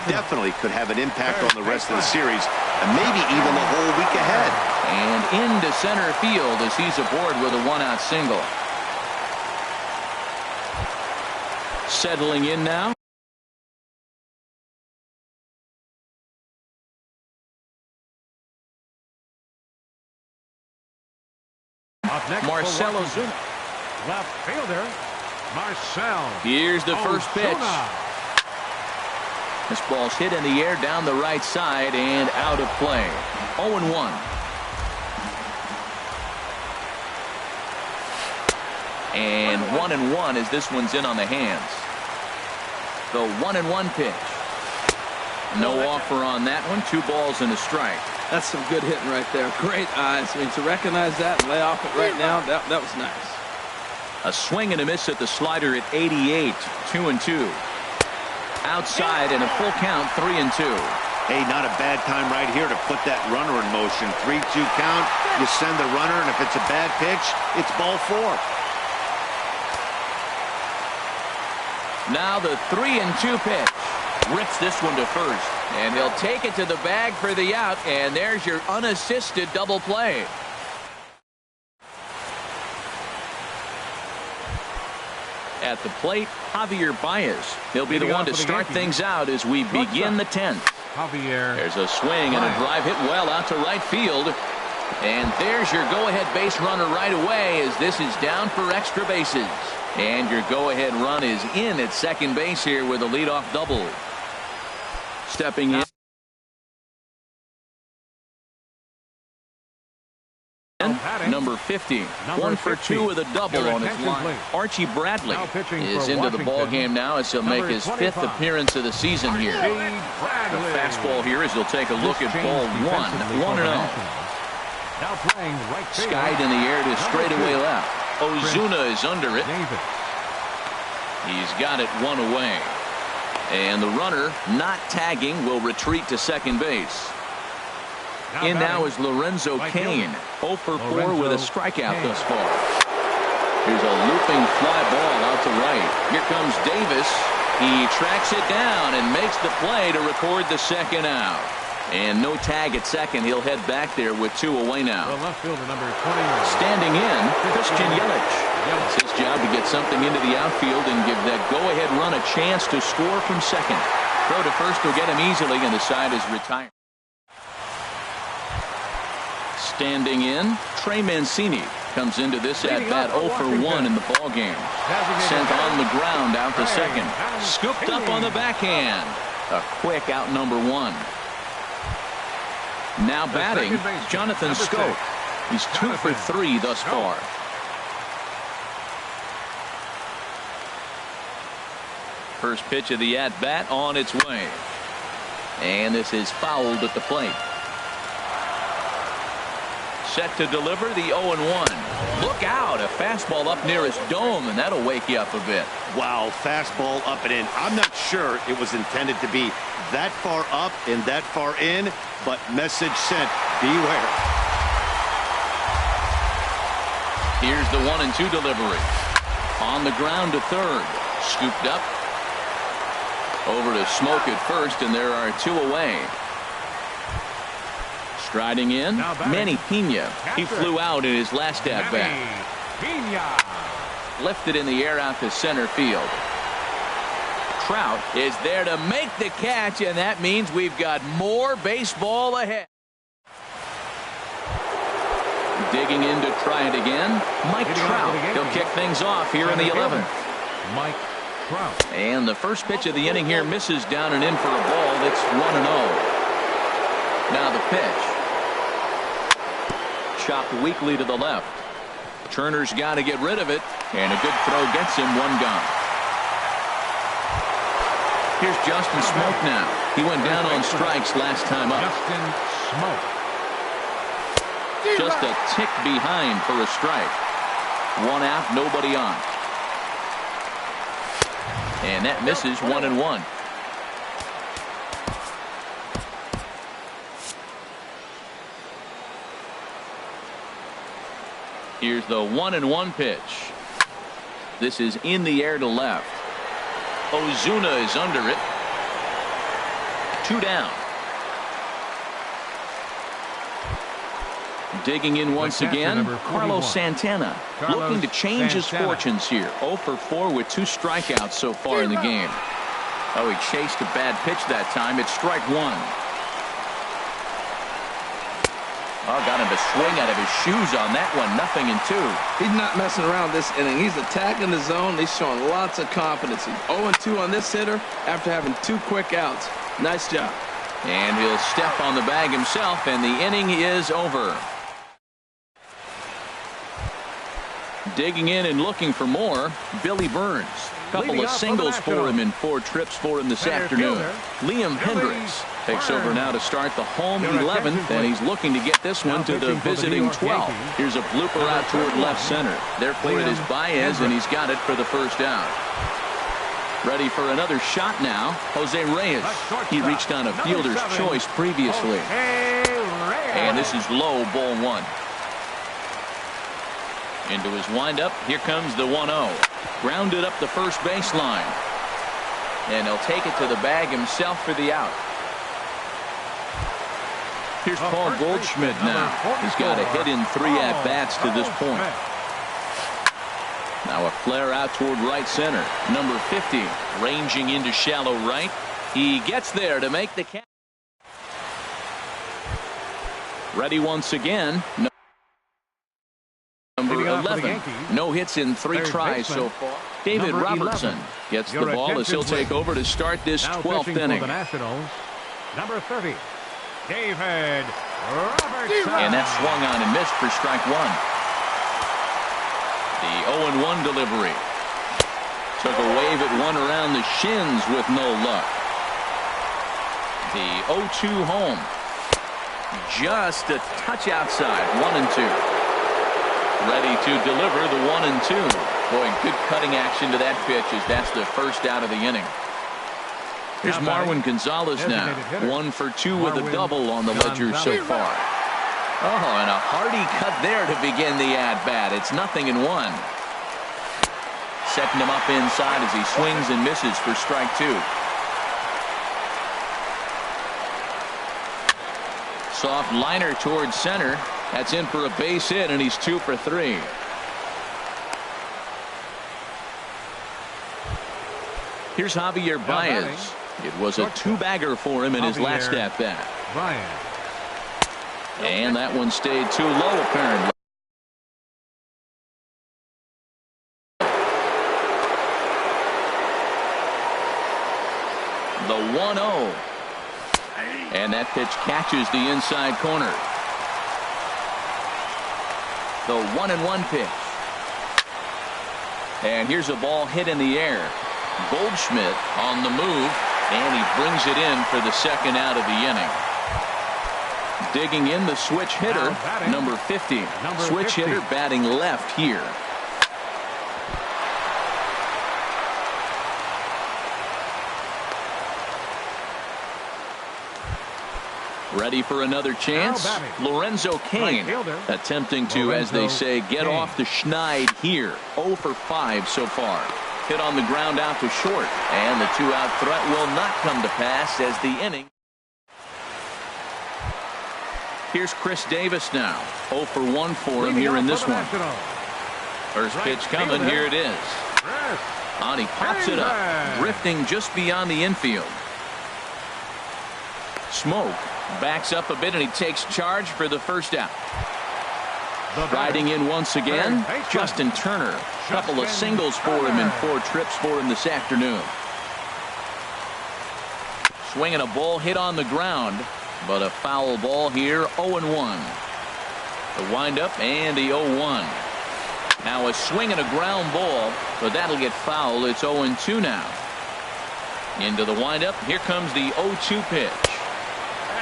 Definitely could have an impact on the rest of the series, and maybe even the whole week ahead. And into center field as he's aboard with a 1-out single. Settling in now. Marcell Ozuna. Left fielder, Marcell. Here's the first pitch. This ball's hit in the air down the right side and out of play. 0-1. And 1-1 as this one's in on the hands. The 1-1 pitch. No offer on that one. 2 balls and a strike. That's some good hitting right there. Great eyes. I mean, to recognize that and lay off it right now, that was nice. A swing and a miss at the slider at 88. 2-2. Outside and a full count. 3-2. Hey, not a bad time right here to put that runner in motion. 3-2 count. You send the runner, and if it's a bad pitch, it's ball 4. Now the 3-2 pitch. Rips this one to first. And he'll take it to the bag for the out. And there's your unassisted double play. At the plate, Javier Baez. He'll be the one to start things out as we begin the 10th. There's a swing and a drive hit well out to right field. And there's your go-ahead base runner right away as this is down for extra bases. And your go-ahead run is in at second base here with a leadoff double. Stepping in. Number for 50. Number 1 for 50. 2 with a double Your on his attention, line. please. Archie Bradley Now pitching is for into the ball Washington. game now as he'll make Number his 25. 5th appearance of the season here. The fastball here as he'll take a look at ball 1. 1-0. Now playing right field. Skied in the air to straightaway left. Ozuna is under it. Davis. He's got it 1 away. And the runner, not tagging, will retreat to second base. In now is Lorenzo Cain. 0 for 4 with a strikeout thus far. Here's a looping fly ball out to right. Here comes Davis. He tracks it down and makes the play to record the second out. And no tag at second. He'll head back there with 2 away now. The left fielder, number 29. Standing in, Christian Yelich. It's his job to get something into the outfield and give that go-ahead run a chance to score from second. Throw to first will get him easily, and the side is retired. Standing in, Trey Mancini comes into this at-bat 0 for 1 in the ballgame. Sent on the ground out to second. Scooped up on the backhand. A quick out number 1. Now batting, Jonathan Scope. He's 2 for 3 thus far. First pitch of the at-bat on its way. And this is fouled at the plate. Set to deliver the 0-1. Look out, a fastball up near his dome, and that'll wake you up a bit. Wow, fastball up and in. I'm not sure it was intended to be that far up and that far in, but message sent, beware. Here's the 1-2 delivery. On the ground to third. Scooped up. Over to Smoke at first, and there are 2 away. Striding in, Manny Pena. He flew out in his last at-bat. Lifted in the air out to center field. Trout is there to make the catch, and that means we've got more baseball ahead. Digging in to try it again, Mike Trout. He'll kick things off here in the 11th. Mike Trout. And the first pitch of the inning here misses down and in for a ball. That's 1-0. Now the pitch. Chopped weakly to the left. Turner's got to get rid of it, and a good throw gets him 1 gone. Here's Justin Smoke now. He went down on strikes last time up. Justin Smoke. Just a tick behind for a strike. 1 out, nobody on. And that misses 1-1. Here's the 1-1 pitch. This is in the air to left. Ozuna is under it. 2 down. Digging in once again, Carlos Santana. Looking to change his fortunes here. 0 for 4 with 2 strikeouts so far in the game. Oh, he chased a bad pitch that time. It's strike 1. Oh, got him to swing out of his shoes on that one. 0-2. He's not messing around this inning. He's attacking the zone. He's showing lots of confidence. He's 0-2 on this hitter after having 2 quick outs. Nice job. And he'll step on the bag himself, and the inning is over. Digging in and looking for more, Billy Burns. Couple of singles for him and 4 trips for him this afternoon. Liam Hendricks takes over now to start the home 11th, and he's looking to get this one to the visiting 12th. Here's a blooper out toward left center. There for it is Baez, and he's got it for the first out. Ready for another shot now, Jose Reyes. He reached on a fielder's choice previously. And this is low, ball 1. Into his windup, here comes the 1-0. Grounded up the first baseline. And he'll take it to the bag himself for the out. Here's Paul Goldschmidt now. He's got a hit in 3 at-bats to this point. Now a flare out toward right center. Number 50 ranging into shallow right. He gets there to make the catch. Ready once again. Number 11. No hits in 3 tries so far. David Robertson gets the ball as he'll take over to start this 12th inning. Number 30. David Robertson. And that swung on and missed for strike 1. The 0-1 delivery. Took a wave at one around the shins with no luck. The 0-2 home. Just a touch outside. 1-2. Ready to deliver the 1-2. Boy, good cutting action to that pitch as that's the first out of the inning. Here's Marwin Gonzalez now. 1 for 2 with a double on the ledger so far. Oh, and a hearty cut there to begin the at-bat. It's 0-1. Setting him up inside as he swings and misses for strike 2. Soft liner towards center. That's in for a base hit, and he's 2 for 3. Here's Javier Baez. It was a 2-bagger for him in his last at-bat. And that one stayed too low, apparently. The 1-0. And that pitch catches the inside corner. The 1-1 pitch. And here's a ball hit in the air. Goldschmidt on the move, and he brings it in for the second out of the inning. Digging in the switch hitter, number 50. Switch hitter batting left here. Ready for another chance? Lorenzo Cain attempting to, as they say, get off the schneid here. 0 for 5 so far. Hit on the ground out to short, and the 2-out threat will not come to pass as the inning. Here's Chris Davis now. 0 for 1 for him here in this one. First pitch coming. Here it is. And he pops it up, drifting just beyond the infield. Smoke backs up a bit, and he takes charge for the first out. Riding in once again, Justin Turner. Couple of singles for him and 4 trips for him this afternoon. Swinging a ball hit on the ground, but a foul ball here. 0-1. The windup and the 0-1. Now a swing and a ground ball, but that'll get foul. It's 0-2 now. Into the windup. Here comes the 0-2 pitch.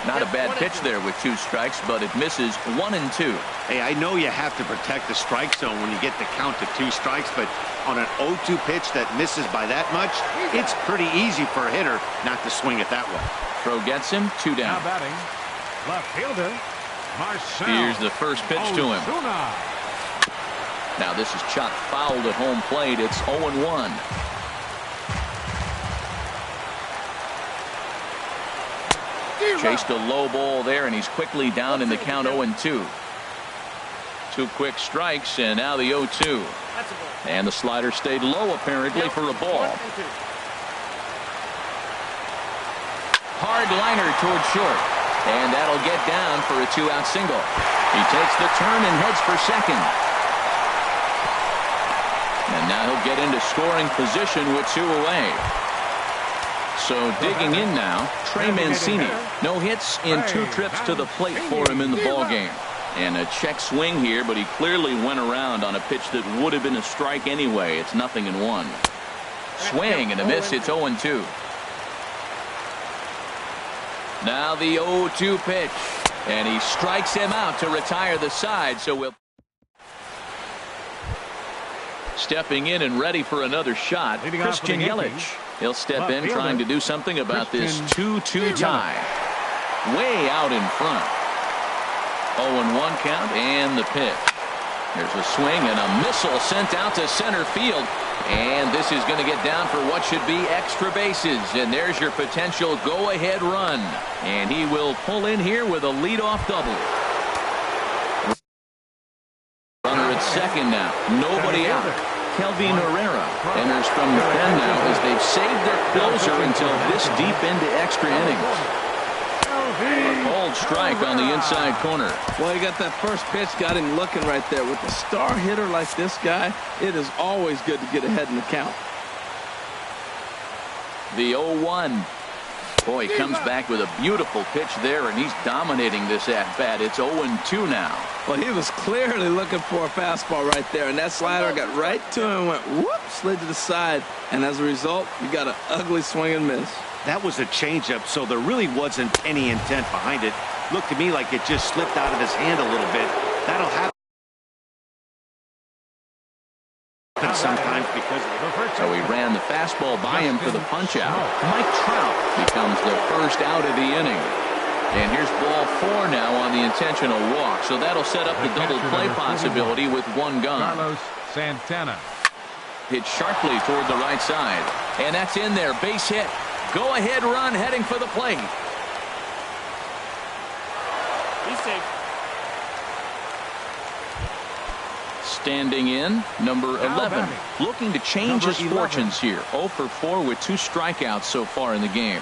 Not a bad pitch there with 2 strikes, but it misses. 1-2. Hey, I know you have to protect the strike zone when you get the count to 2 strikes, but on an 0-2 pitch that misses by that much, it's pretty easy for a hitter not to swing it that way. Throw gets him. 2 down. Now batting, left fielder, Marcel. Here's the first pitch to him. Now this is chopped fouled at home plate. It's 0-1. Chased a low ball there, and he's quickly down in the count. 0-2. 2 quick strikes, and now the 0-2. And the slider stayed low apparently for a ball. Hard liner towards short, and that'll get down for a 2-out single. He takes the turn and heads for second. And now he'll get into scoring position with 2 away. So digging in now, Trey Mancini. No hits in 2 trips to the plate for him in the ballgame. And a check swing here, but he clearly went around on a pitch that would have been a strike anyway. It's 0-1. Swing and a miss. It's 0-2. Now the 0-2 pitch. And he strikes him out to retire the side. So we'll... Stepping in and ready for another shot, Christian Yelich. He'll step in trying to do something about this 2-2 tie. Way out in front. 0-1 count and the pitch. There's a swing and a missile sent out to center field. And this is going to get down for what should be extra bases. And there's your potential go-ahead run. And he will pull in here with a leadoff double. Runner at second now. Nobody out. Kelvin Herrera enters from the pen now as they've saved their closer until this deep into extra innings. A cold strike on the inside corner. Well, he got that first pitch, got him looking right there. With a star hitter like this guy, it is always good to get ahead in the count. The 0-1. Boy, he comes back with a beautiful pitch there, and he's dominating this at-bat. It's 0-2 now. Well, he was clearly looking for a fastball right there, and that slider got right to him and went whoop, slid to the side, and as a result, you got an ugly swing and miss. That was a changeup, so there really wasn't any intent behind it. Looked to me like it just slipped out of his hand a little bit. That'll happen sometimes because of the So he ran the fastball by him for the punch-out. Mike Trout becomes the first out of the inning. And here's ball 4 now on the intentional walk. So that'll set up the double play possibility with one gone. Carlos Santana. Hit sharply toward the right side. And that's in there. Base hit. Go-ahead run heading for the plate. He's safe. Standing in, number 11. Looking to change his fortunes here. 0 for 4 with 2 strikeouts so far in the game.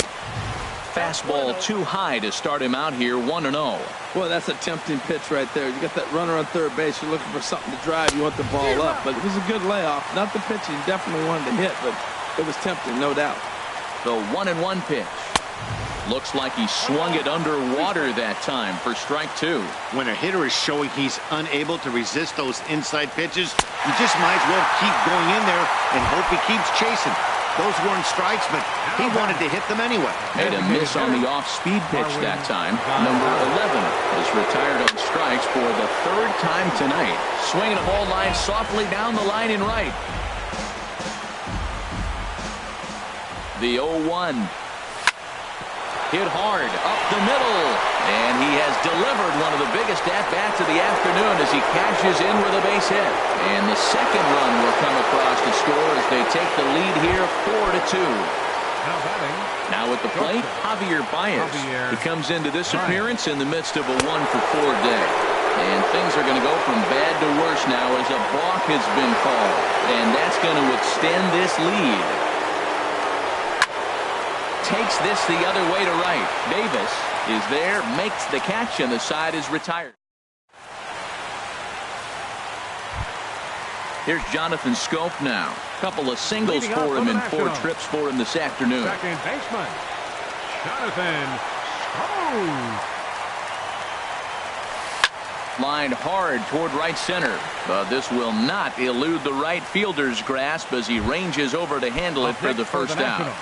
Fastball too high to start him out here, 1-0. Boy, that's a tempting pitch right there. You got that runner on third base. You're looking for something to drive. You want the ball up. But it was a good layoff. Not the pitch he definitely wanted to hit, but it was tempting, no doubt. The 1-1 pitch. Looks like he swung it underwater that time for strike 2. When a hitter is showing he's unable to resist those inside pitches, you just might as well keep going in there and hope he keeps chasing. Those weren't strikes, but he wanted to hit them anyway. Made a miss on the off-speed pitch that time. Number 11 is retired on strikes for the 3rd time tonight. Swinging a ball line softly down the line in right. The 0-1. Hit hard up the middle, and he has delivered one of the biggest at-bats of the afternoon as he cashes in with a base hit. And the second run will come across to score as they take the lead here 4-2. Now at the plate, Javier Baez. He comes into this appearance in the midst of a 1 for 4 day. And things are going to go from bad to worse now as a balk has been called. And that's going to extend this lead. Takes this the other way to right. Davis is there, makes the catch, and the side is retired. Here's Jonathan Scope now. Couple of singles for him and 4 trips for him this afternoon. Second baseman, Jonathan Scope. Lined hard toward right center, but this will not elude the right fielder's grasp as he ranges over to handle it for the first out.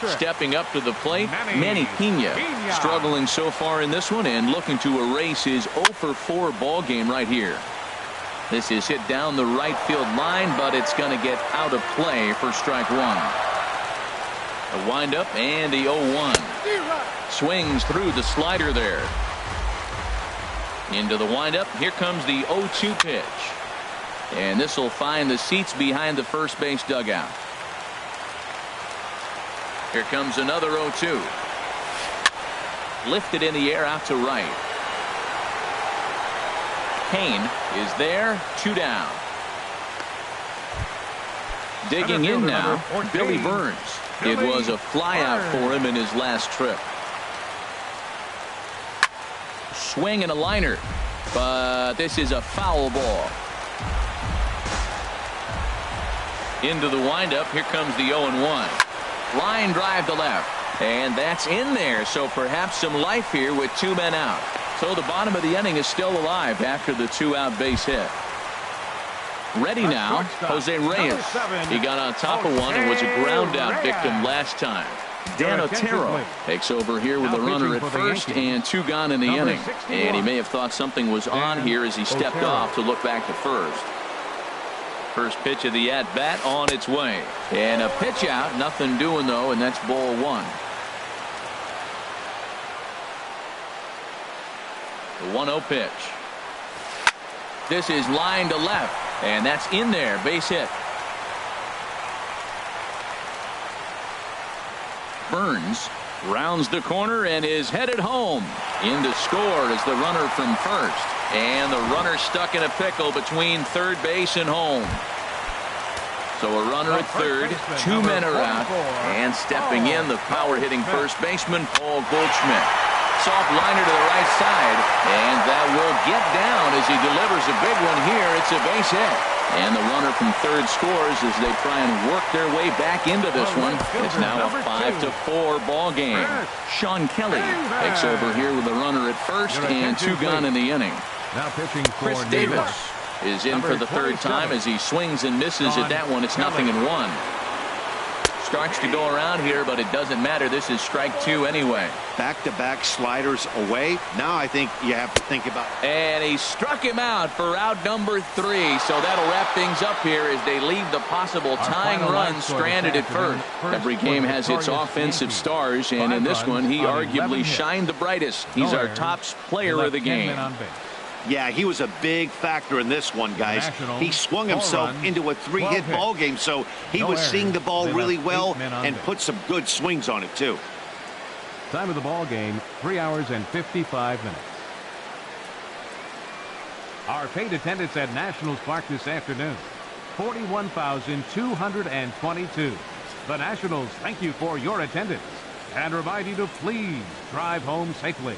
Stepping up to the plate, Manny Pena. Struggling so far in this one and looking to erase his 0 for 4 ball game right here. This is hit down the right field line, but it's going to get out of play for strike 1. A windup and the 0-1. Swings through the slider there. Into the windup. Here comes the 0-2 pitch. And this will find the seats behind the first base dugout. Here comes another 0-2. Lifted in the air out to right. Kane is there, 2 down. Digging in now, Billy Burns. It was a flyout for him in his last trip. Swing and a liner, but this is a foul ball. Into the windup, here comes the 0-1. Line drive to left, and that's in there, so perhaps some life here with 2 men out. So the bottom of the inning is still alive after the 2-out base hit. Ready now, Jose Reyes. He got on top of one and was a ground out victim last time. Dan Otero takes over here with a runner at first and 2 gone in the inning. And he may have thought something was on here as he stepped off to look back to first. First pitch of the at-bat on its way. And a pitch out, nothing doing though, and that's ball 1. The 1-0 pitch. This is line to left, and that's in there, base hit. Burns rounds the corner and is headed home. In to score is the runner from first. And the runner stuck in a pickle between third base and home. So a runner at third, 2 men are out, and stepping in, the power-hitting first baseman, Paul Goldschmidt. Soft liner to the right side, and that will get down as he delivers a big one here. It's a base hit. And the runner from third scores as they try and work their way back into this one. It's now a 5-4 ball game. Sean Kelly takes over here with the runner at first and 2 gone in the inning. Now pitching for Chris New York. Davis is in for the third time as he swings and misses at that one. It's 0-1. Starts to go around here, but it doesn't matter. This is strike 2 anyway. Back-to-back sliders away. Now I think you have to think about. And he struck him out for out number 3. So that'll wrap things up here as they leave the possible tying run stranded at first. Every game has its offensive stars, and in this one, he arguably shined the brightest. He's our top player of the game. Yeah, he was a big factor in this one, guys. He swung himself into a 3-hit ball game, so he was seeing the ball really well and put some good swings on it, too. Time of the ball game, 3 hours and 55 minutes. Our paid attendance at Nationals Park this afternoon, 41,222. The Nationals thank you for your attendance and remind you to please drive home safely.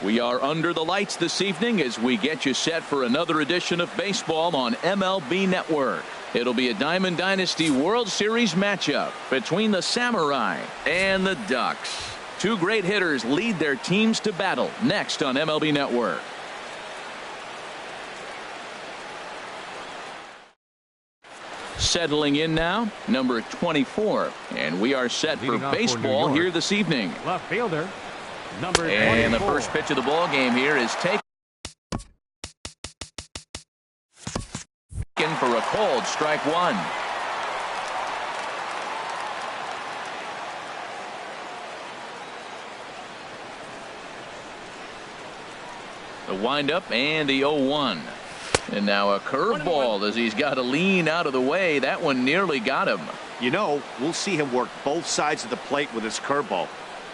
We are under the lights this evening as we get you set for another edition of baseball on MLB Network. It'll be a Diamond Dynasty World Series matchup between the Samurai and the Ducks. Two great hitters lead their teams to battle next on MLB Network. Settling in now, number 24, and we are set for baseball here this evening. Left fielder, number 24. And the first pitch of the ball game here is taken for a called strike one. The windup and the 0-1. And now a curveball as he's got to lean out of the way. That one nearly got him. You know, we'll see him work both sides of the plate with his curveball.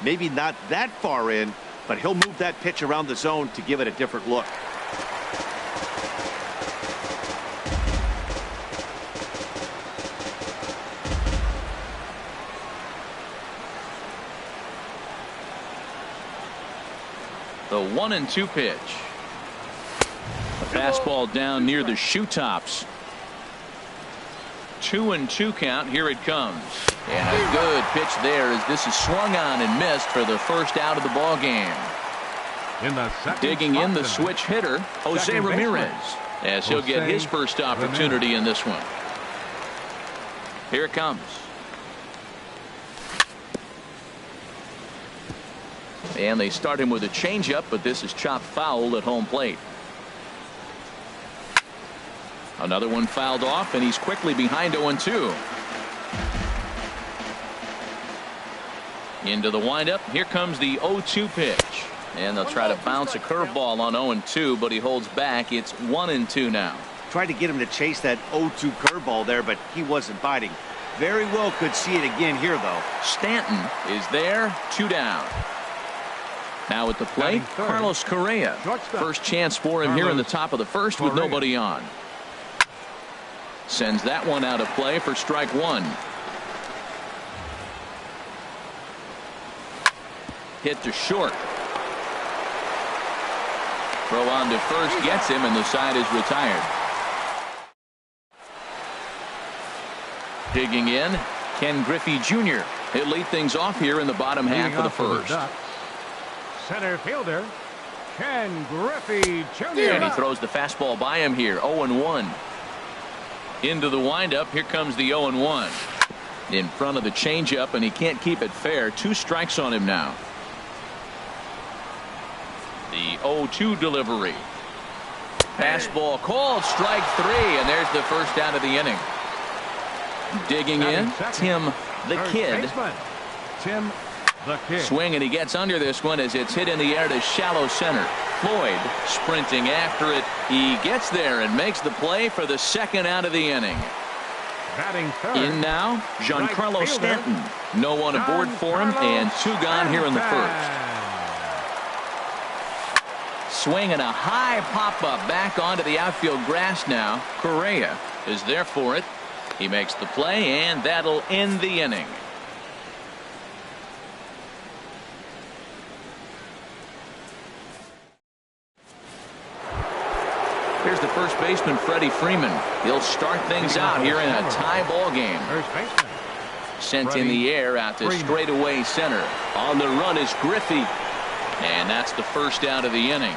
Maybe not that far in, but he'll move that pitch around the zone to give it a different look. The 1-2 pitch. A fastball down near the shoe tops. 2-2 count. Here it comes. And a good pitch there as this is swung on and missed for the first out of the ball game. Digging in the switch hitter, Jose Ramirez, as he'll get his first opportunity in this one. Here it comes. And they start him with a changeup, but this is chopped foul at home plate. Another one fouled off, and he's quickly behind 0-2. Into the windup. Here comes the 0-2 pitch. And they'll try to bounce a curveball on 0-2, but he holds back. It's 1-2 now. Tried to get him to chase that 0-2 curveball there, but he wasn't biting. Very well could see it again here, though. Stanton is there. 2 down. Now at the plate, Carlos Correa. First chance for him here in the top of the first with nobody on. Sends that one out of play for strike one. Hit to short. Throw on to first gets him, and the side is retired. Digging in, Ken Griffey Jr. He'll lead things off here in the bottom half of the first. Center fielder, Ken Griffey Jr. And he throws the fastball by him here. 0-1. Into the windup. Here comes the 0-1. In front of the changeup, and he can't keep it fair. 2 strikes on him now. The 0-2 delivery. Fastball called strike 3, and there's the first out of the inning. Digging in, Tim the Kid. Tim the Kid. Swing, and he gets under this one as it's hit in the air to shallow center. Floyd sprinting after it. He gets there and makes the play for the second out of the inning. Batting third. In now, Giancarlo Stanton. No one aboard for him, and 2 gone here in the first. Swing and a high pop-up back onto the outfield grass now. Correa is there for it. He makes the play, and that'll end the inning. Here's the first baseman, Freddie Freeman. He'll start things out here in a tie ball game. Sent in the air out to straightaway center. On the run is Griffey. And that's the first out of the inning.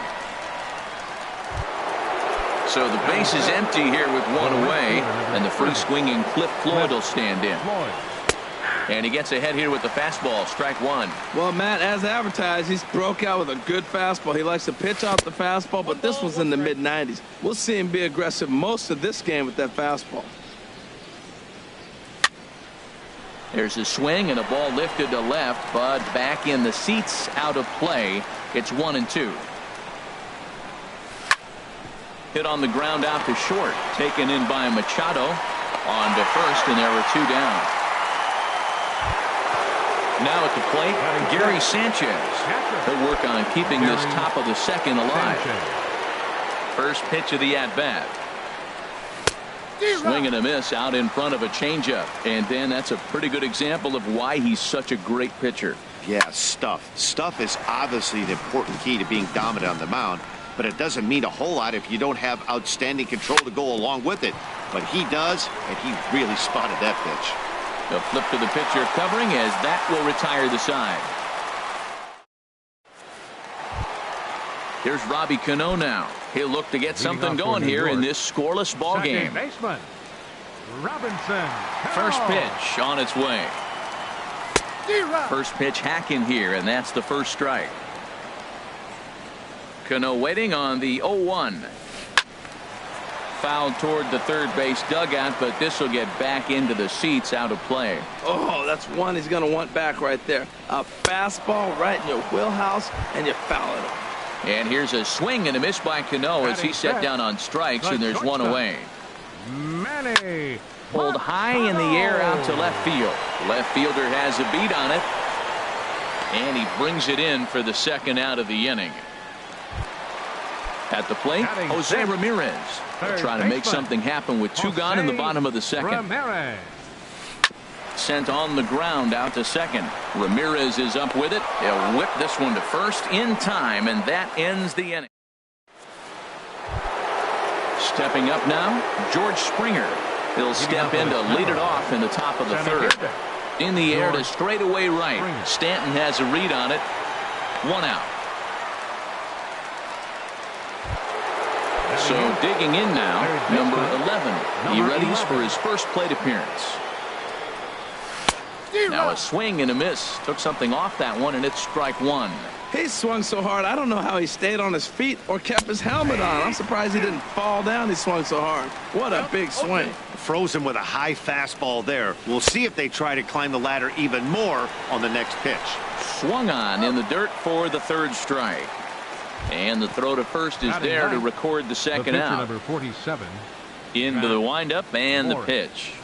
So the base is empty here with 1 away. And the free swinging Cliff Floyd will stand in. And he gets ahead here with the fastball, strike one. Well, Matt, as advertised, he's broke out with a good fastball. He likes to pitch out the fastball, but this was in the mid-90s. We'll see him be aggressive most of this game with that fastball. There's a swing and a ball lifted to left, but back in the seats, out of play. It's 1-2. Hit on the ground out to short, taken in by Machado on to first, and there were two down. Now at the plate, Gary Sanchez. He'll work on keeping this top of the second alive. First pitch of the at-bat. Swing and a miss out in front of a changeup. And then that's a pretty good example of why he's such a great pitcher. Yeah, stuff. Stuff is obviously the important key to being dominant on the mound, but it doesn't mean a whole lot if you don't have outstanding control to go along with it. But he does, and he really spotted that pitch. A flip to the pitcher covering as that will retire the side. Here's Robbie Cano now. He'll look to get something going here in this scoreless ball game. Baseman, Robinson. First pitch on its way. First pitch hacking here, and that's the first strike. Cano waiting on the 0-1. Foul toward the third base dugout, but this will get back into the seats, out of play. Oh, that's one he's going to want back right there. A fastball right in your wheelhouse, and you foul it off. And here's a swing and a miss by Cano as he set down on strikes, and there's one away. Manny. Pulled high in the air out to left field. Left fielder has a beat on it, and he brings it in for the second out of the inning. At the plate, Jose Ramirez. They'll try to make something happen with two gone in the bottom of the second. Sent on the ground out to second. Ramirez is up with it. They'll whip this one to first in time, and that ends the inning. Stepping up now, George Springer. He'll step in to lead it off in the top of the third. In the air to straightaway right. Stanton has a read on it. One out. So digging in now, number 11. He readies for his first plate appearance. Now a swing and a miss. Took something off that one, and it's strike one. He swung so hard, I don't know how he stayed on his feet or kept his helmet on. I'm surprised he didn't fall down. He swung so hard. What a big swing. Froze him with a high fastball there. We'll see if they try to climb the ladder even more on the next pitch. Swung on in the dirt for the third strike. And the throw to first is there to record the second out. Number 47. Into the windup and the pitch.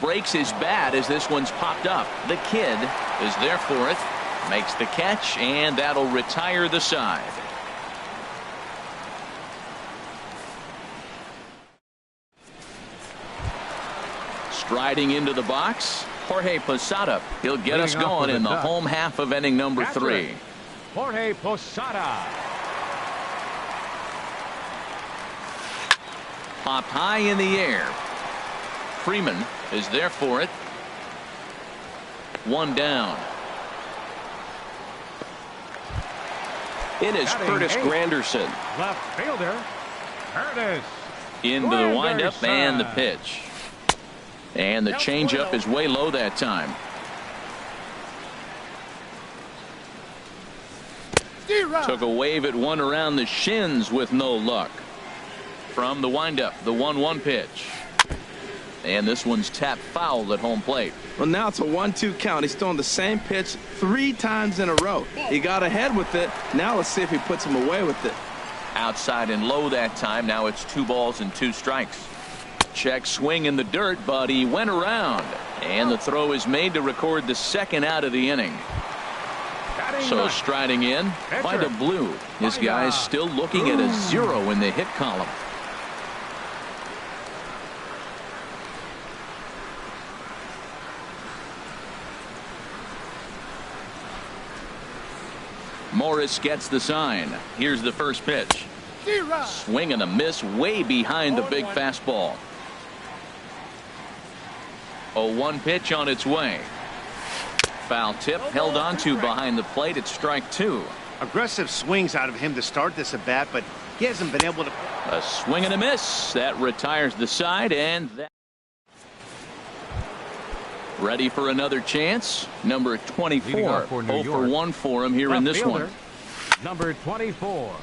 Breaks his bat as this one's popped up. The kid is there for it. Makes the catch, and that'll retire the side. Striding into the box, Jorge Posada. He'll get us going in the home half of inning number 3. Jorge Posada. Popped high in the air. Freeman is there for it. One down. In is Curtis Granderson. Left fielder, Curtis. Into the windup and the pitch. And the changeup is way low that time. Took a wave at one around the shins with no luck. From the windup, the 1-1 pitch. And this one's tapped foul at home plate. Well, now it's a 1-2 count. He's throwing the same pitch 3 times in a row. He got ahead with it. Now let's see if he puts him away with it. Outside and low that time. Now it's 2 balls and 2 strikes. Check swing in the dirt, but he went around. And the throw is made to record the second out of the inning. So striding in by the blue. This guy is still looking at a 0 in the hit column. Morris gets the sign. Here's the first pitch. Swing and a miss way behind the big fastball. 0-1 pitch on its way. Foul tip held on to behind the plate. It's strike 2. Aggressive swings out of him to start this at bat, but he hasn't been able to. A swing and a miss. That retires the side, and that. Ready for another chance. Number 24. 0 for 1 for him here in this one. Number 24.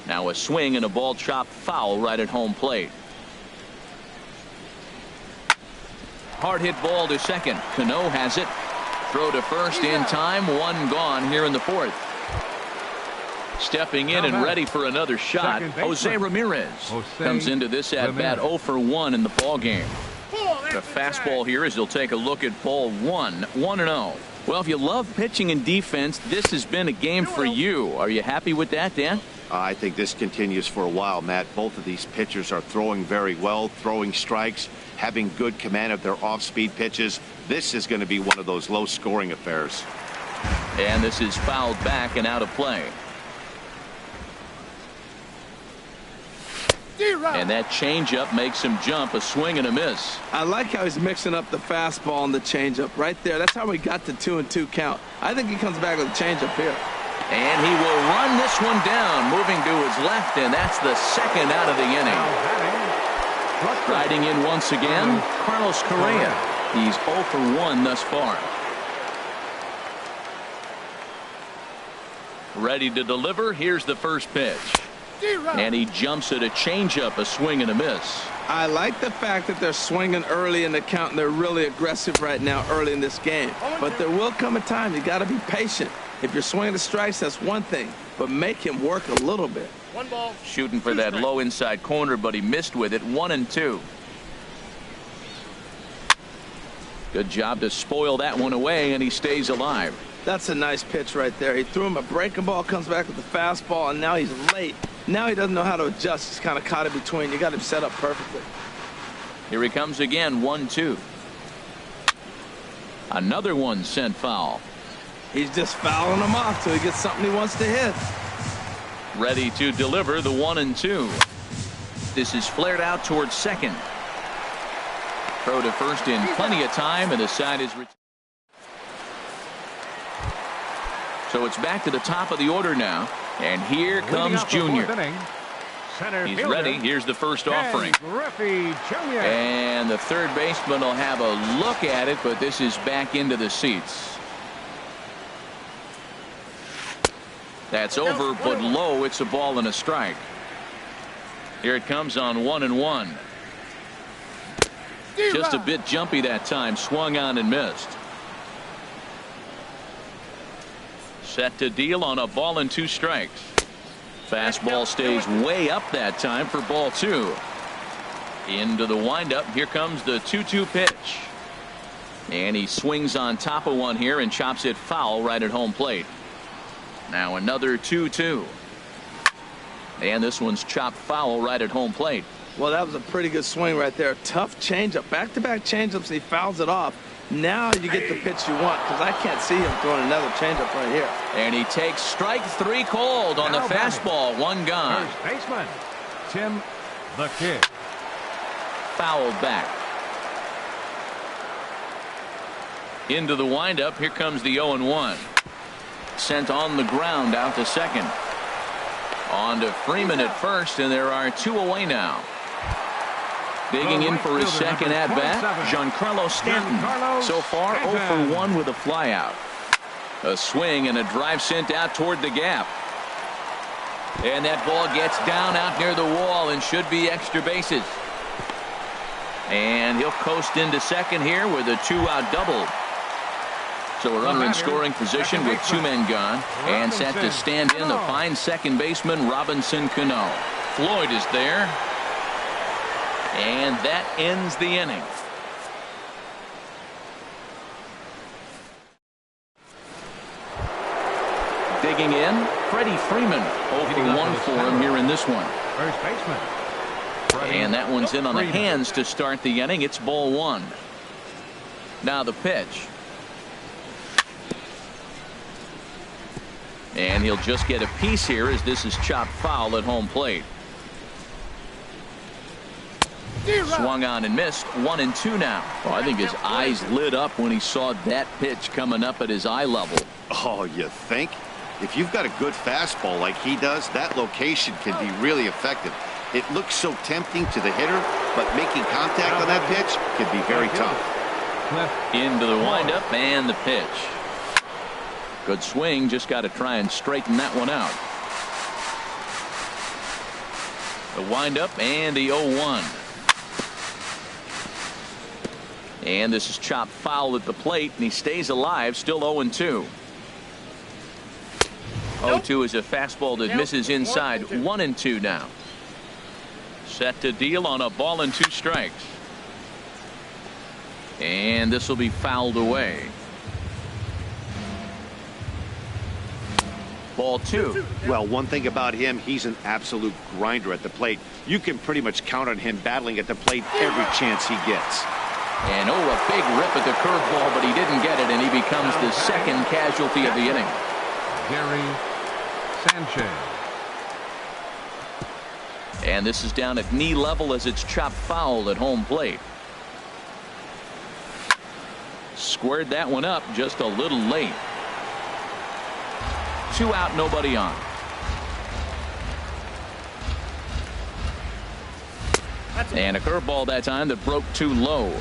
Now a swing and a ball chopped foul right at home plate. Hard hit ball to second. Cano has it. Throw to first in time. One gone here in the fourth. Stepping in and ready for another shot. Jose Ramirez comes into this at bat 0 for 1 in the ball game. The fastball here as he'll take a look at ball 1. 1-0. Well, if you love pitching and defense, this has been a game for you. Are you happy with that, Dan? I think this continues for a while, Matt. Both of these pitchers are throwing very well, throwing strikes, having good command of their off-speed pitches. This is going to be one of those low-scoring affairs. And this is fouled back and out of play. And that changeup makes him jump. A swing and a miss. I like how he's mixing up the fastball and the changeup right there. That's how we got the 2-2 count. I think he comes back with a changeup here. And he will run this one down, moving to his left, and that's the second out of the inning. Riding in once again, Carlos Correa. He's 0 for 1 thus far. Ready to deliver. Here's the first pitch. And he jumps at a changeup, a swing and a miss. I like the fact that they're swinging early in the count, and they're really aggressive right now early in this game. But there will come a time you got to be patient. If you're swinging the strikes, that's one thing, but make him work a little bit. 1 ball. Shooting for that low inside corner, but he missed with it. 1-2. Good job to spoil that one away, and he stays alive. That's a nice pitch right there. He threw him a breaking ball, comes back with the fastball, and now he's late. Now he doesn't know how to adjust. He's kind of caught in between. You got him set up perfectly. Here he comes again. 1-2. Another one sent foul. He's just fouling him off till he gets something he wants to hit. Ready to deliver the 1-2. This is flared out towards second. Throw to first in plenty of time, and the side is. So it's back to the top of the order now. And here comes Junior. He's ready. Here's the first offering. And the third baseman will have a look at it, but this is back into the seats. That's over, but low. It's a ball and a strike. Here it comes on 1-1. Just a bit jumpy that time. Swung on and missed. Set to deal on a ball and 2 strikes. Fastball stays way up that time for ball 2. Into the windup. Here comes the 2-2 pitch. And he swings on top of one here and chops it foul right at home plate. Now another 2-2. And this one's chopped foul right at home plate. Well, that was a pretty good swing right there. Tough changeup. Back-to-back changeups, and he fouls it off. Now you get the pitch you want, because I can't see him throwing another changeup right here. And he takes strike 3 called on the fastball. 1 gone. First baseman, Tim the Kid. Fouled back. Into the windup. Here comes the 0-1. Sent on the ground out to second. On to Freeman at first, and there are 2 away now. Digging in for his second at-bat, Giancarlo Stanton. So far, 0 for 1 with a flyout. A swing and a drive sent out toward the gap. And that ball gets down out near the wall and should be extra bases. And he'll coast into second here with a 2-out double. So a runner in scoring position with 2 men gone. And set to stand in the fine second baseman, Robinson Cano. Floyd is there. And that ends the inning. Digging in, Freddie Freeman. 0 for 1 for him here in this one. First baseman. And that one's in on the hands to start the inning. It's ball 1. Now the pitch. And he'll just get a piece here as this is chopped foul at home plate. Swung on and missed. 1-2 now. Well, I think his eyes lit up when he saw that pitch coming up at his eye level. Oh, you think? If you've got a good fastball like he does, that location can be really effective. It looks so tempting to the hitter, but making contact on that pitch can be very tough. Into the windup and the pitch. Good swing, just got to try and straighten that one out. The windup and the 0-1. And this is chopped foul at the plate, and he stays alive, still 0-2. 0-2 is a fastball that misses inside. 1-2 now. Set to deal on a ball and 2 strikes. And this will be fouled away. Ball 2. Well, one thing about him, he's an absolute grinder at the plate. You can pretty much count on him battling at the plate every chance he gets. And a big rip at the curveball, but he didn't get it, and he becomes the second casualty of the inning. Gary Sanchez. And this is down at knee level as it's chopped foul at home plate. Squared that one up just a little late. 2 out, nobody on. And a curveball that time that broke too low.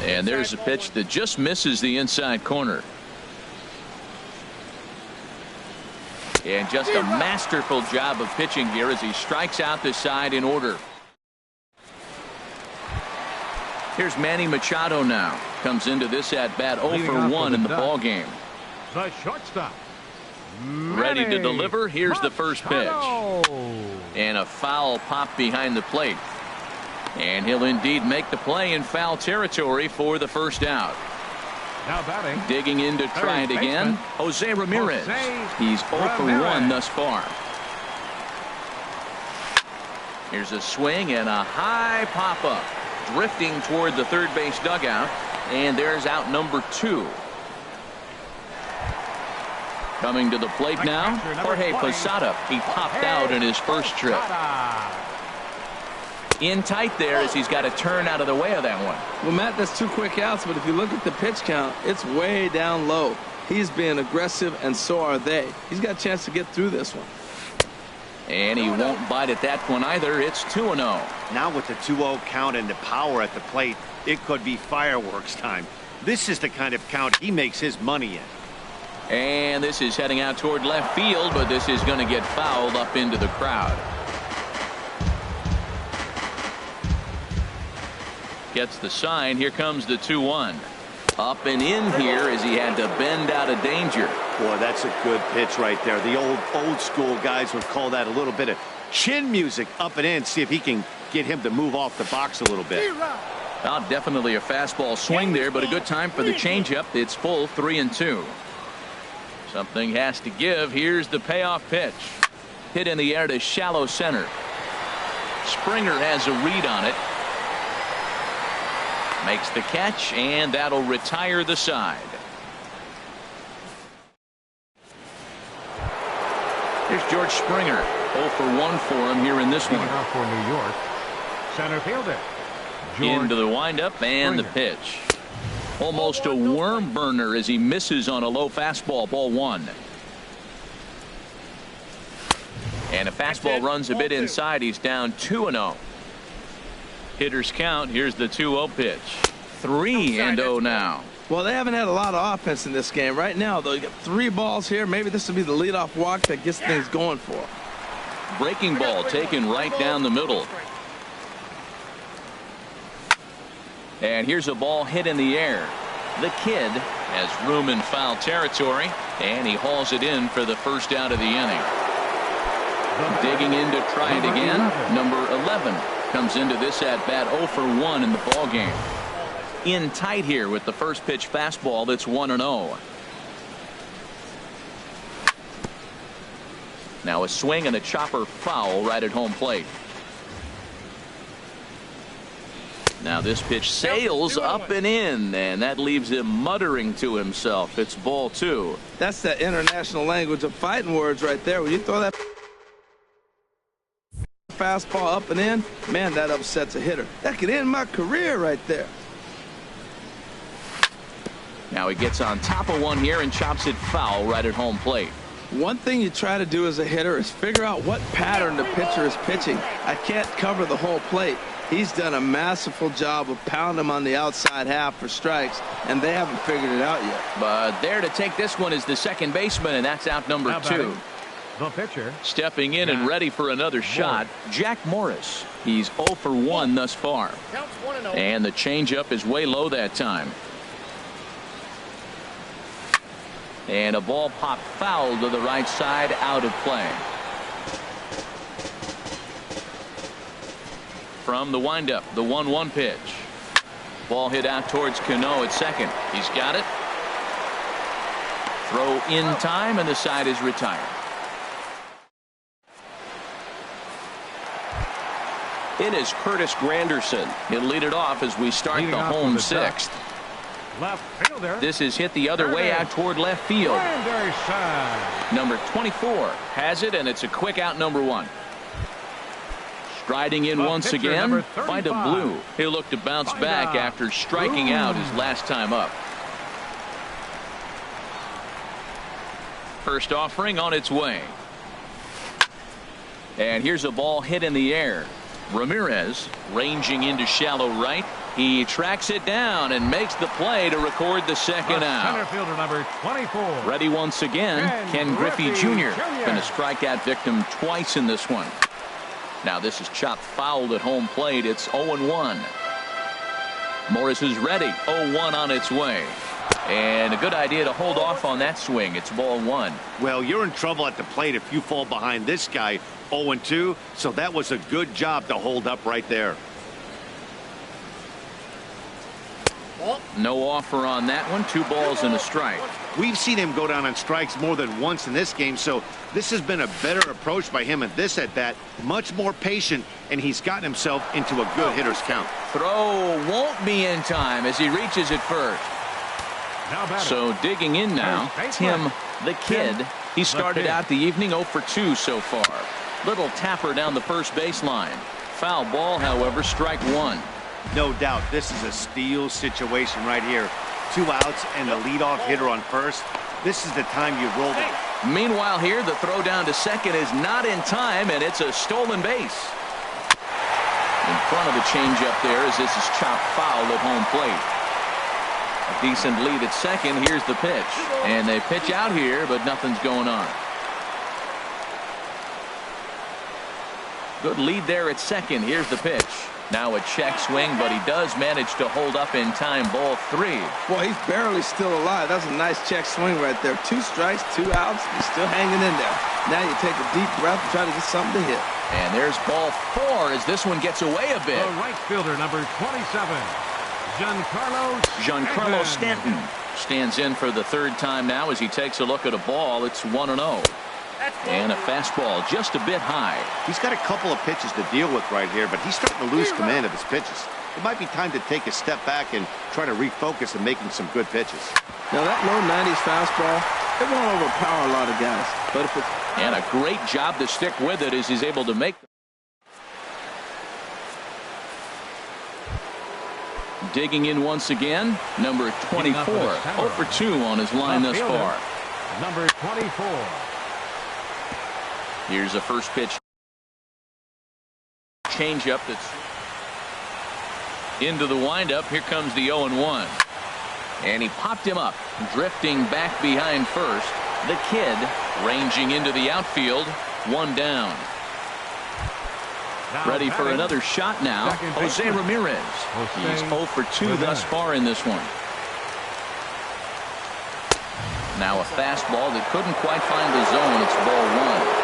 And there's a pitch that just misses the inside corner. And just a masterful job of pitching here as he strikes out the side in order. Here's Manny Machado now. Comes into this at bat 0 for 1 in the ball game. The shortstop. Ready to deliver. Here's the first pitch. And a foul pop behind the plate. And he'll indeed make the play in foul territory for the first out. Now batting. Digging in to try it again. Jose Ramirez. He's 0 for 1 thus far. Here's a swing and a high pop-up. Drifting toward the third base dugout. And there's out number 2. Coming to the plate now, Jorge Posada. He popped out in his first trip. In tight there as he's got to turn out of the way of that one. Well, Matt, that's 2 quick outs, but if you look at the pitch count, it's way down low. He's being aggressive, and so are they. He's got a chance to get through this one. And he won't bite at that one either. It's 2-0. Now with the 2-0 count and the power at the plate, it could be fireworks time. This is the kind of count he makes his money in. And this is heading out toward left field, but this is going to get fouled up into the crowd. Gets the sign. Here comes the 2-1. Up and in here as he had to bend out of danger. Boy, that's a good pitch right there. The old school guys would call that a little bit of chin music up and in. See if he can get him to move off the box a little bit. Well, definitely a fastball swing there, but a good time for the changeup. It's full 3-2. Something has to give. Here's the payoff pitch. Hit in the air to shallow center. Springer has a read on it. Makes the catch, and that'll retire the side. Here's George Springer. 0 for 1 for him here in this one. For New York, center fielder. Into the windup and the pitch. Almost a worm burner as he misses on a low fastball. Ball 1. And a fastball runs a bit inside. He's down 2-0. Hitters count. Here's the 2-0 pitch. 3-0 now. Well, they haven't had a lot of offense in this game. Right now, though, you got 3 balls here. Maybe this will be the leadoff walk that gets things going for. Breaking ball taken right down the middle. And here's a ball hit in the air. The kid has room in foul territory, and he hauls it in for the first out of the inning. Digging in to try it again. Number 11 comes into this at bat 0 for 1 in the ball game. In tight here with the first pitch fastball that's 1-0. Now a swing and a chopper foul right at home plate. Now this pitch sails up and in, and that leaves him muttering to himself. It's ball 2. That's that international language of fighting words right there. When you throw that fastball up and in, man, that upsets a hitter. That could end my career right there. Now he gets on top of one here and chops it foul right at home plate. One thing you try to do as a hitter is figure out what pattern the pitcher is pitching. I can't cover the whole plate. He's done a masterful job of pounding him on the outside half for strikes, and they haven't figured it out yet. But there to take this one is the second baseman, and that's out number 2. The pitcher. Stepping in and ready for another shot, Jack Morris. He's 0 for 1 thus far. And the changeup is way low that time. And a ball popped foul to the right side, out of play. From the windup, the 1-1 pitch. Ball hit out towards Cano at second. He's got it. Throw in time, and the side is retired. In is Curtis Granderson. He'll lead it off as we start the home sixth. Left fielder. This is hit the other way out toward left field. Number 24 has it, and it's a quick out, number 1. Striding in once again by the blue. He'll look to bounce back after striking out his last time up. First offering on its way. And here's a ball hit in the air. Ramirez ranging into shallow right. He tracks it down and makes the play to record the second out. Center fielder number 24. Ready once again, Ken Griffey Jr. Been a strikeout victim twice in this one. Now this is chopped fouled at home plate. It's 0-1. Morris is ready. 0-1 on its way. And a good idea to hold off on that swing. It's ball 1. Well, you're in trouble at the plate if you fall behind this guy 0-2. So that was a good job to hold up right there. No offer on that one. 2 balls and a strike. We've seen him go down on strikes more than once in this game, so this has been a better approach by him at this at-bat. Much more patient, and he's gotten himself into a good hitter's count. Throw won't be in time as he reaches it first. So digging in now, Tim the Kid. He started out the evening 0 for 2 so far. Little tapper down the first baseline. Foul ball, however, strike 1. No doubt, this is a steal situation right here. 2 outs and the leadoff hitter on first. This is the time you roll it. Meanwhile here, the throw down to second is not in time, and it's a stolen base. In front of the changeup there as this is chopped foul at home plate. A decent lead at second. Here's the pitch. And they pitch out here, but nothing's going on. Good lead there at second. Here's the pitch. Now a check swing, but he does manage to hold up in time. Ball 3. Boy, he's barely still alive. That's a nice check swing right there. 2 strikes, 2 outs. He's still hanging in there. Now you take a deep breath and try to get something to hit. And there's ball 4 as this one gets away a bit. The right fielder, number 27, Giancarlo Stanton stands in for the 3rd time now as he takes a look at a ball. It's 1-0. And a fastball just a bit high. He's got a couple of pitches to deal with right here, but he's starting to lose command of his pitches. It might be time to take a step back and try to refocus on making some good pitches. Now that low 90s fastball, it won't overpower a lot of guys. But if it's... And a great job to stick with it as he's able to make. Digging in once again, number 24. 0 for 2 on his line thus far. Number 24. Here's a first pitch. Changeup that's into the windup. Here comes the 0-1. And he popped him up, drifting back behind first. The Kid ranging into the outfield. 1 down. Ready for another shot now. Jose Ramirez. He's 0 for 2 thus far in this one. Now a fastball that couldn't quite find the zone. It's ball 1.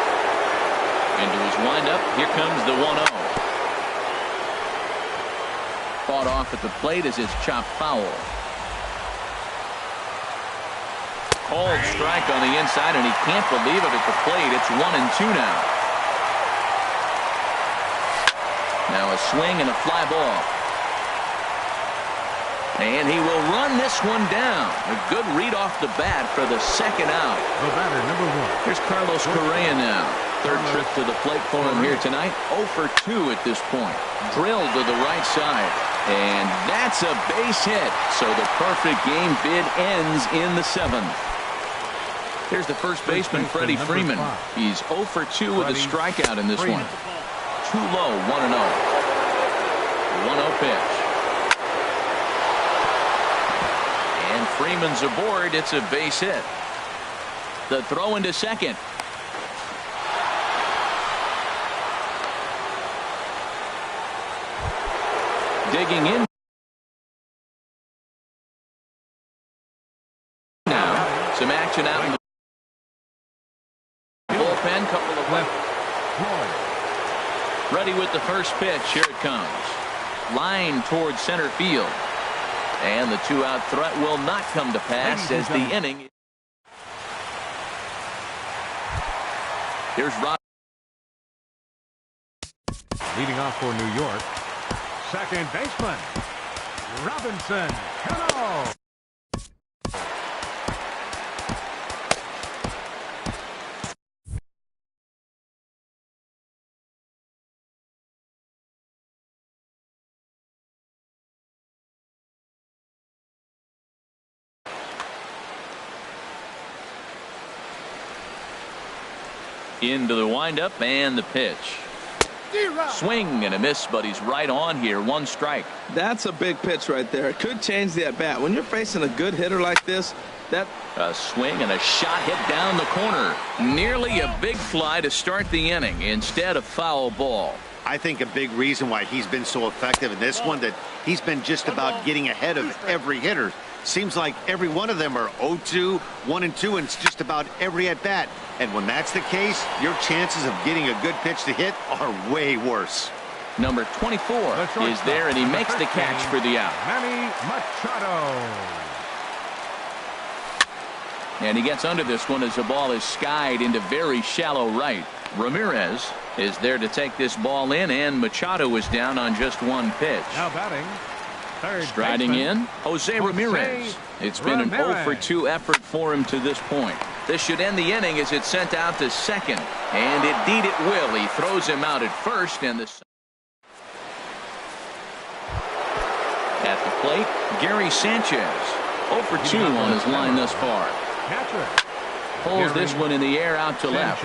Into his windup. Here comes the 1-0. Fought off at the plate as it's chopped foul. Called strike on the inside, and he can't believe it at the plate. It's 1-2 now. Now a swing and a fly ball. And he will run this one down. A good read off the bat for the second out. The batter, number 1. Here's Carlos Correa now. 3rd trip to the plate for him here tonight. 0 for 2 at this point. Drilled to the right side. And that's a base hit. So the perfect game bid ends in the 7th. Here's the first baseman, Freddie Freeman. He's 0 for 2 with a strikeout in this one. Too low, 1-0. 1-0 pitch. And Freeman's aboard. It's a base hit. The throw into second. Digging in. Now, some action out in the bullpen. Couple of left. Ready with the first pitch. Here it comes. Line towards center field. And the 2-out threat will not come to pass as the inning. Here's Rob. Leading off for New York, second baseman, Robinson Cano. Into the windup and the pitch. Swing and a miss, but he's right on here. 1 strike. That's a big pitch right there. It could change the at-bat. When you're facing a good hitter like this, a swing and a shot hit down the corner. Nearly a big fly to start the inning. Instead, a foul ball. I think a big reason why he's been so effective in this one, that he's been just about getting ahead of every hitter. Seems like every one of them are 0-2, 1-2, and it's just about every at-bat. And when that's the case, your chances of getting a good pitch to hit are way worse. Number 24 is there, and he makes the catch for the out. Manny Machado. And he gets under this one as the ball is skied into very shallow right. Ramirez is there to take this ball in, and Machado is down on just 1 pitch. Now batting. Striding in, Jose Ramirez. It's been an 0 for 2 effort for him to this point. This should end the inning as it's sent out to second. And indeed it will. He throws him out at first. And at the plate, Gary Sanchez. 0 for 2 on his line thus far. Pulls this one in the air out to left.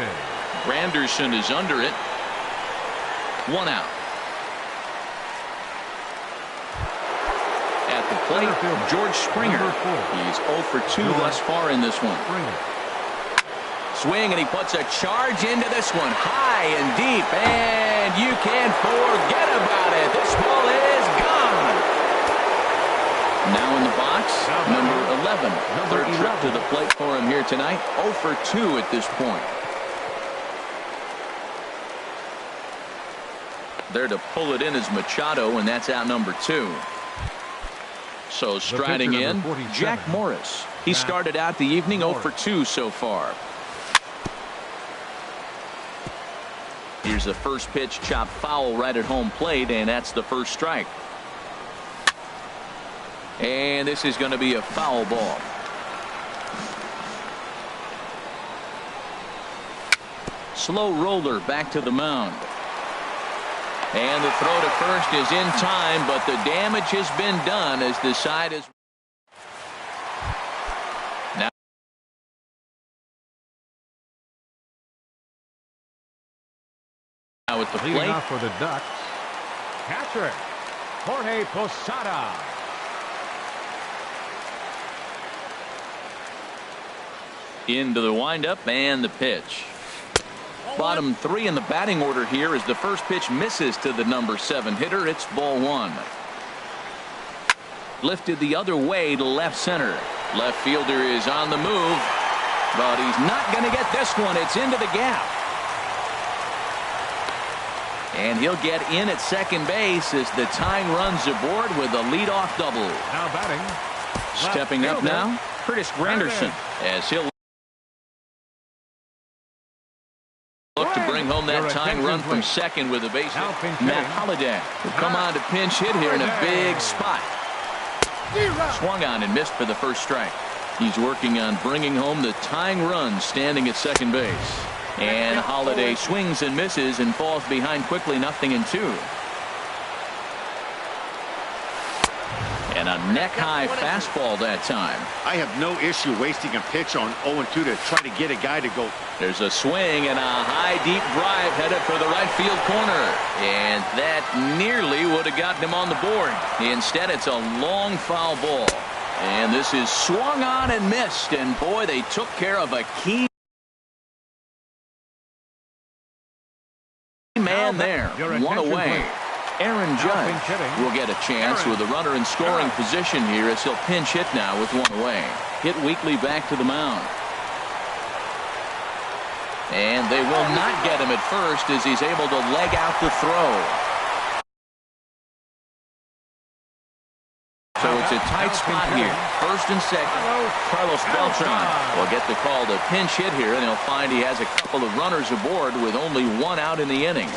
Granderson is under it. 1 out. At the plate, George Springer. He's 0 for 2 thus far in this one. Swing, and he puts a charge into this one. High and deep, and you can't forget about it. This ball is gone. Now in the box, number 11. Third trip to the plate for him here tonight. 0 for 2 at this point. There to pull it in is Machado, and that's out number 2. So striding in, Jack Morris. He started out the evening 0 for 2 so far. Here's the first pitch, chopped foul right at home plate, and that's the first strike. And this is going to be a foul ball. Slow roller back to the mound. And the throw to first is in time, but the damage has been done as the side is. Now at the plate. Leading off for the Ducks, catcher, Jorge Posada. Into the windup and the pitch. Bottom 3 in the batting order here as the first pitch misses to the number 7 hitter. It's ball 1. Lifted the other way to left center. Left fielder is on the move, but he's not going to get this one. It's into the gap. And he'll get in at second base as the tying runs aboard with a leadoff double. Now batting. Stepping up now, Curtis Granderson, as he'll look to bring home that tying run from second with a base hit. Matt Holliday will come on to pinch hit here in a big spot. Swung on and missed for the first strike. He's working on bringing home the tying run standing at second base. And Holliday swings and misses and falls behind quickly, 0-2. And a neck-high fastball that time. I have no issue wasting a pitch on 0-2 to try to get a guy to go. There's a swing and a high, deep drive headed for the right field corner. And that nearly would have gotten him on the board. Instead, it's a long foul ball. And this is swung on and missed. And, boy, they took care of a key man there. One away. Aaron Judge will get a chance with a runner in scoring position here as he'll pinch hit now with one away. Hit weakly back to the mound. And they will not get him at first as he's able to leg out the throw. So it's a tight spot here. First and second. Carlos Beltran will get the call to pinch hit here, and he'll find he has a couple of runners aboard with only one out in the inning.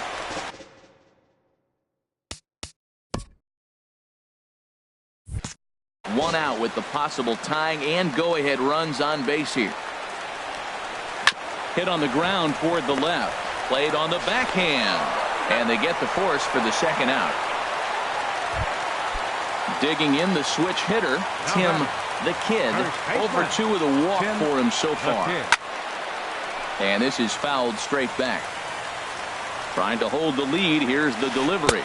One out with the possible tying and go-ahead runs on base here. Hit on the ground toward the left. Played on the backhand. And they get the force for the second out. Digging in the switch hitter, Tim the Kid. Over 2 with a walk for him so far. And this is fouled straight back. Trying to hold the lead. Here's the delivery.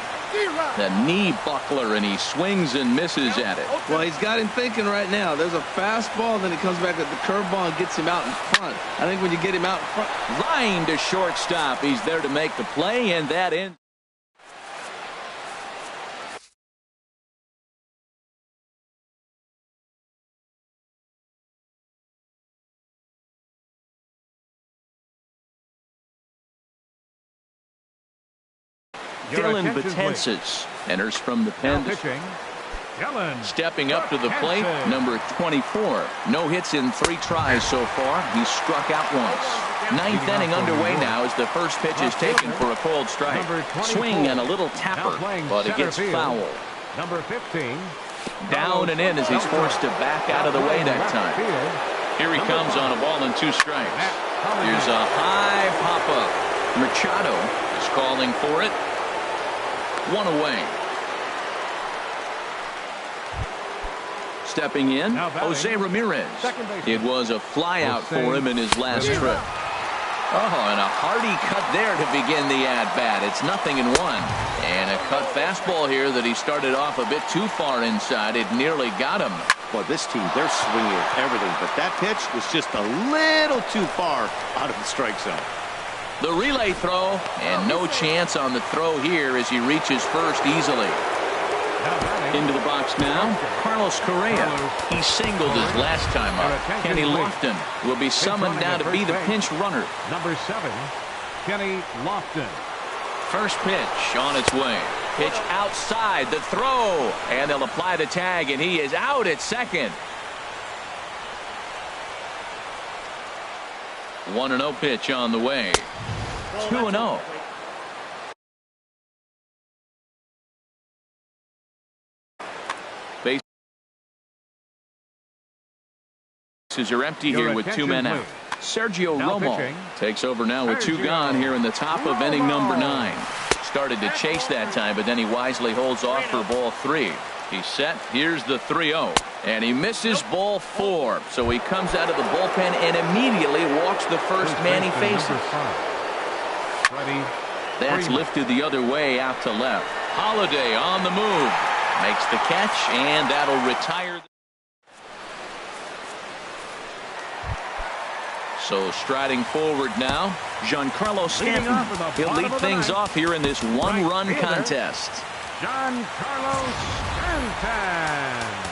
The knee buckler, and he swings and misses at it. Well, he's got him thinking right now. There's a fastball, then he comes back with the curveball and gets him out in front. I think when you get him out in front. Line to shortstop. He's there to make the play, and that ends. Dylan Betances enters from the pen. Stepping up to the plate, number 24. No hits in 3 tries so far. He's struck out once. Ninth inning underway now as the first pitch is taken for a cold strike. Swing and a little tapper, but it gets foul. Number 15. Down and in as he's forced to back out of the way that time. Here he comes on a ball and 2 strikes. Here's a high pop-up. Machado is calling for it. One away. Stepping in, Jose Ramirez. It was a flyout for him in his last trip. Oh, and a hearty cut there to begin the at-bat. It's 0-1. And a cut fastball here that he started off a bit too far inside. It nearly got him. Well, this team, they're swinging at everything, but that pitch was just a little too far out of the strike zone. The relay throw, and no chance on the throw here as he reaches first easily. Into the box now, Carlos Correa. He singled his last time up. Kenny Lofton will be summoned now to be the pinch runner. Number 7, Kenny Lofton. First pitch on its way. Pitch outside the throw, and they'll apply the tag, and he is out at second. 1-0 pitch on the way. 2-0. Bases are empty here with 2 men out. Sergio Romo takes over now with 2 gone here in the top of inning number 9. Started to chase that time, but then he wisely holds off for ball 3. He's set. Here's the 3-0. And he misses ball 4. So he comes out of the bullpen and immediately walks the first man he faces. That's lifted the other way out to left. Holiday on the move. Makes the catch, and that'll retire. So striding forward now, Giancarlo Stanton. He'll lead things off here in this 1-run contest. Giancarlo Stanton.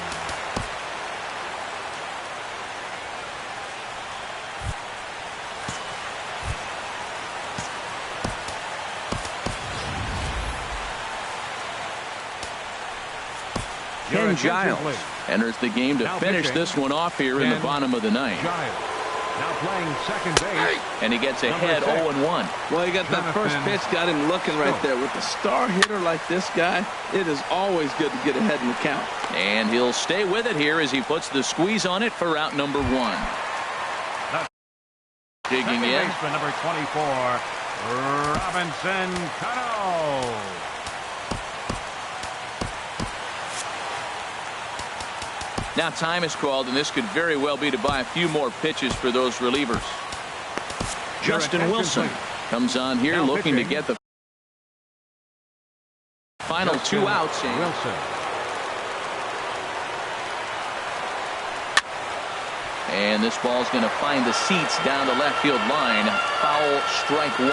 Ken Giles enters the game to finish this one off here in the bottom of the ninth. Now playing second base. And he gets ahead 0-1. Well, he got that first pitch, got him looking right there. With a star hitter like this guy, it is always good to get ahead in the count. And he'll stay with it here as he puts the squeeze on it for out number 1. Digging in. Baseman number 24, Robinson Cano. Now time is called, and this could very well be to buy a few more pitches for those relievers. Justin Wilson comes on here now looking pitching. to get the final Justin 2 outs. Wilson. And this ball's going to find the seats down the left field line. Foul, strike 1.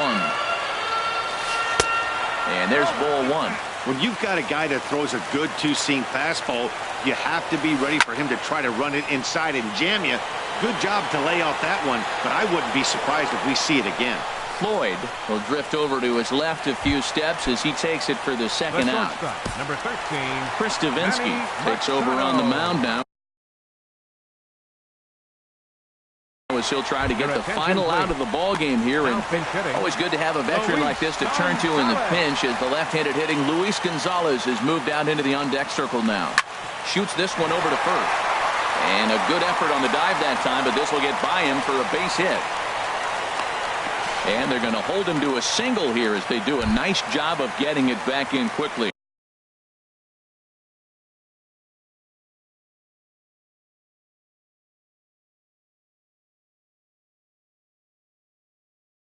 And there's ball 1. When you've got a guy that throws a good two-seam fastball, you have to be ready for him to try to run it inside and jam you. Good job to lay off that one, but I wouldn't be surprised if we see it again. Floyd will drift over to his left a few steps as he takes it for the second out. Number 13. Chris Davinsky takes over on the mound now. As he'll try to get the final out of the ball game here, and always good to have a veteran like this to turn to in the pinch as the left-handed hitting Luis Gonzalez has moved out into the on-deck circle now. Shoots this one over to first, and a good effort on the dive that time, but this will get by him for a base hit. And they're going to hold him to a single here as they do a nice job of getting it back in quickly.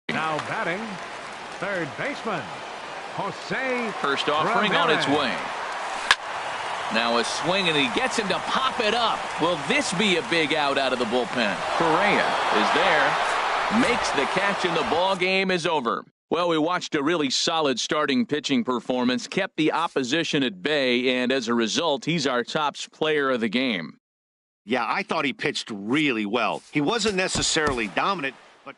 Now batting, third baseman, Jose First offering on its way. Now a swing, and he gets him to pop it up. Will this be a big out of the bullpen? Correa is there, makes the catch, and the ball game is over. Well, we watched a really solid starting pitching performance, kept the opposition at bay, and as a result, he's our top player of the game. Yeah, I thought he pitched really well. He wasn't necessarily dominant, but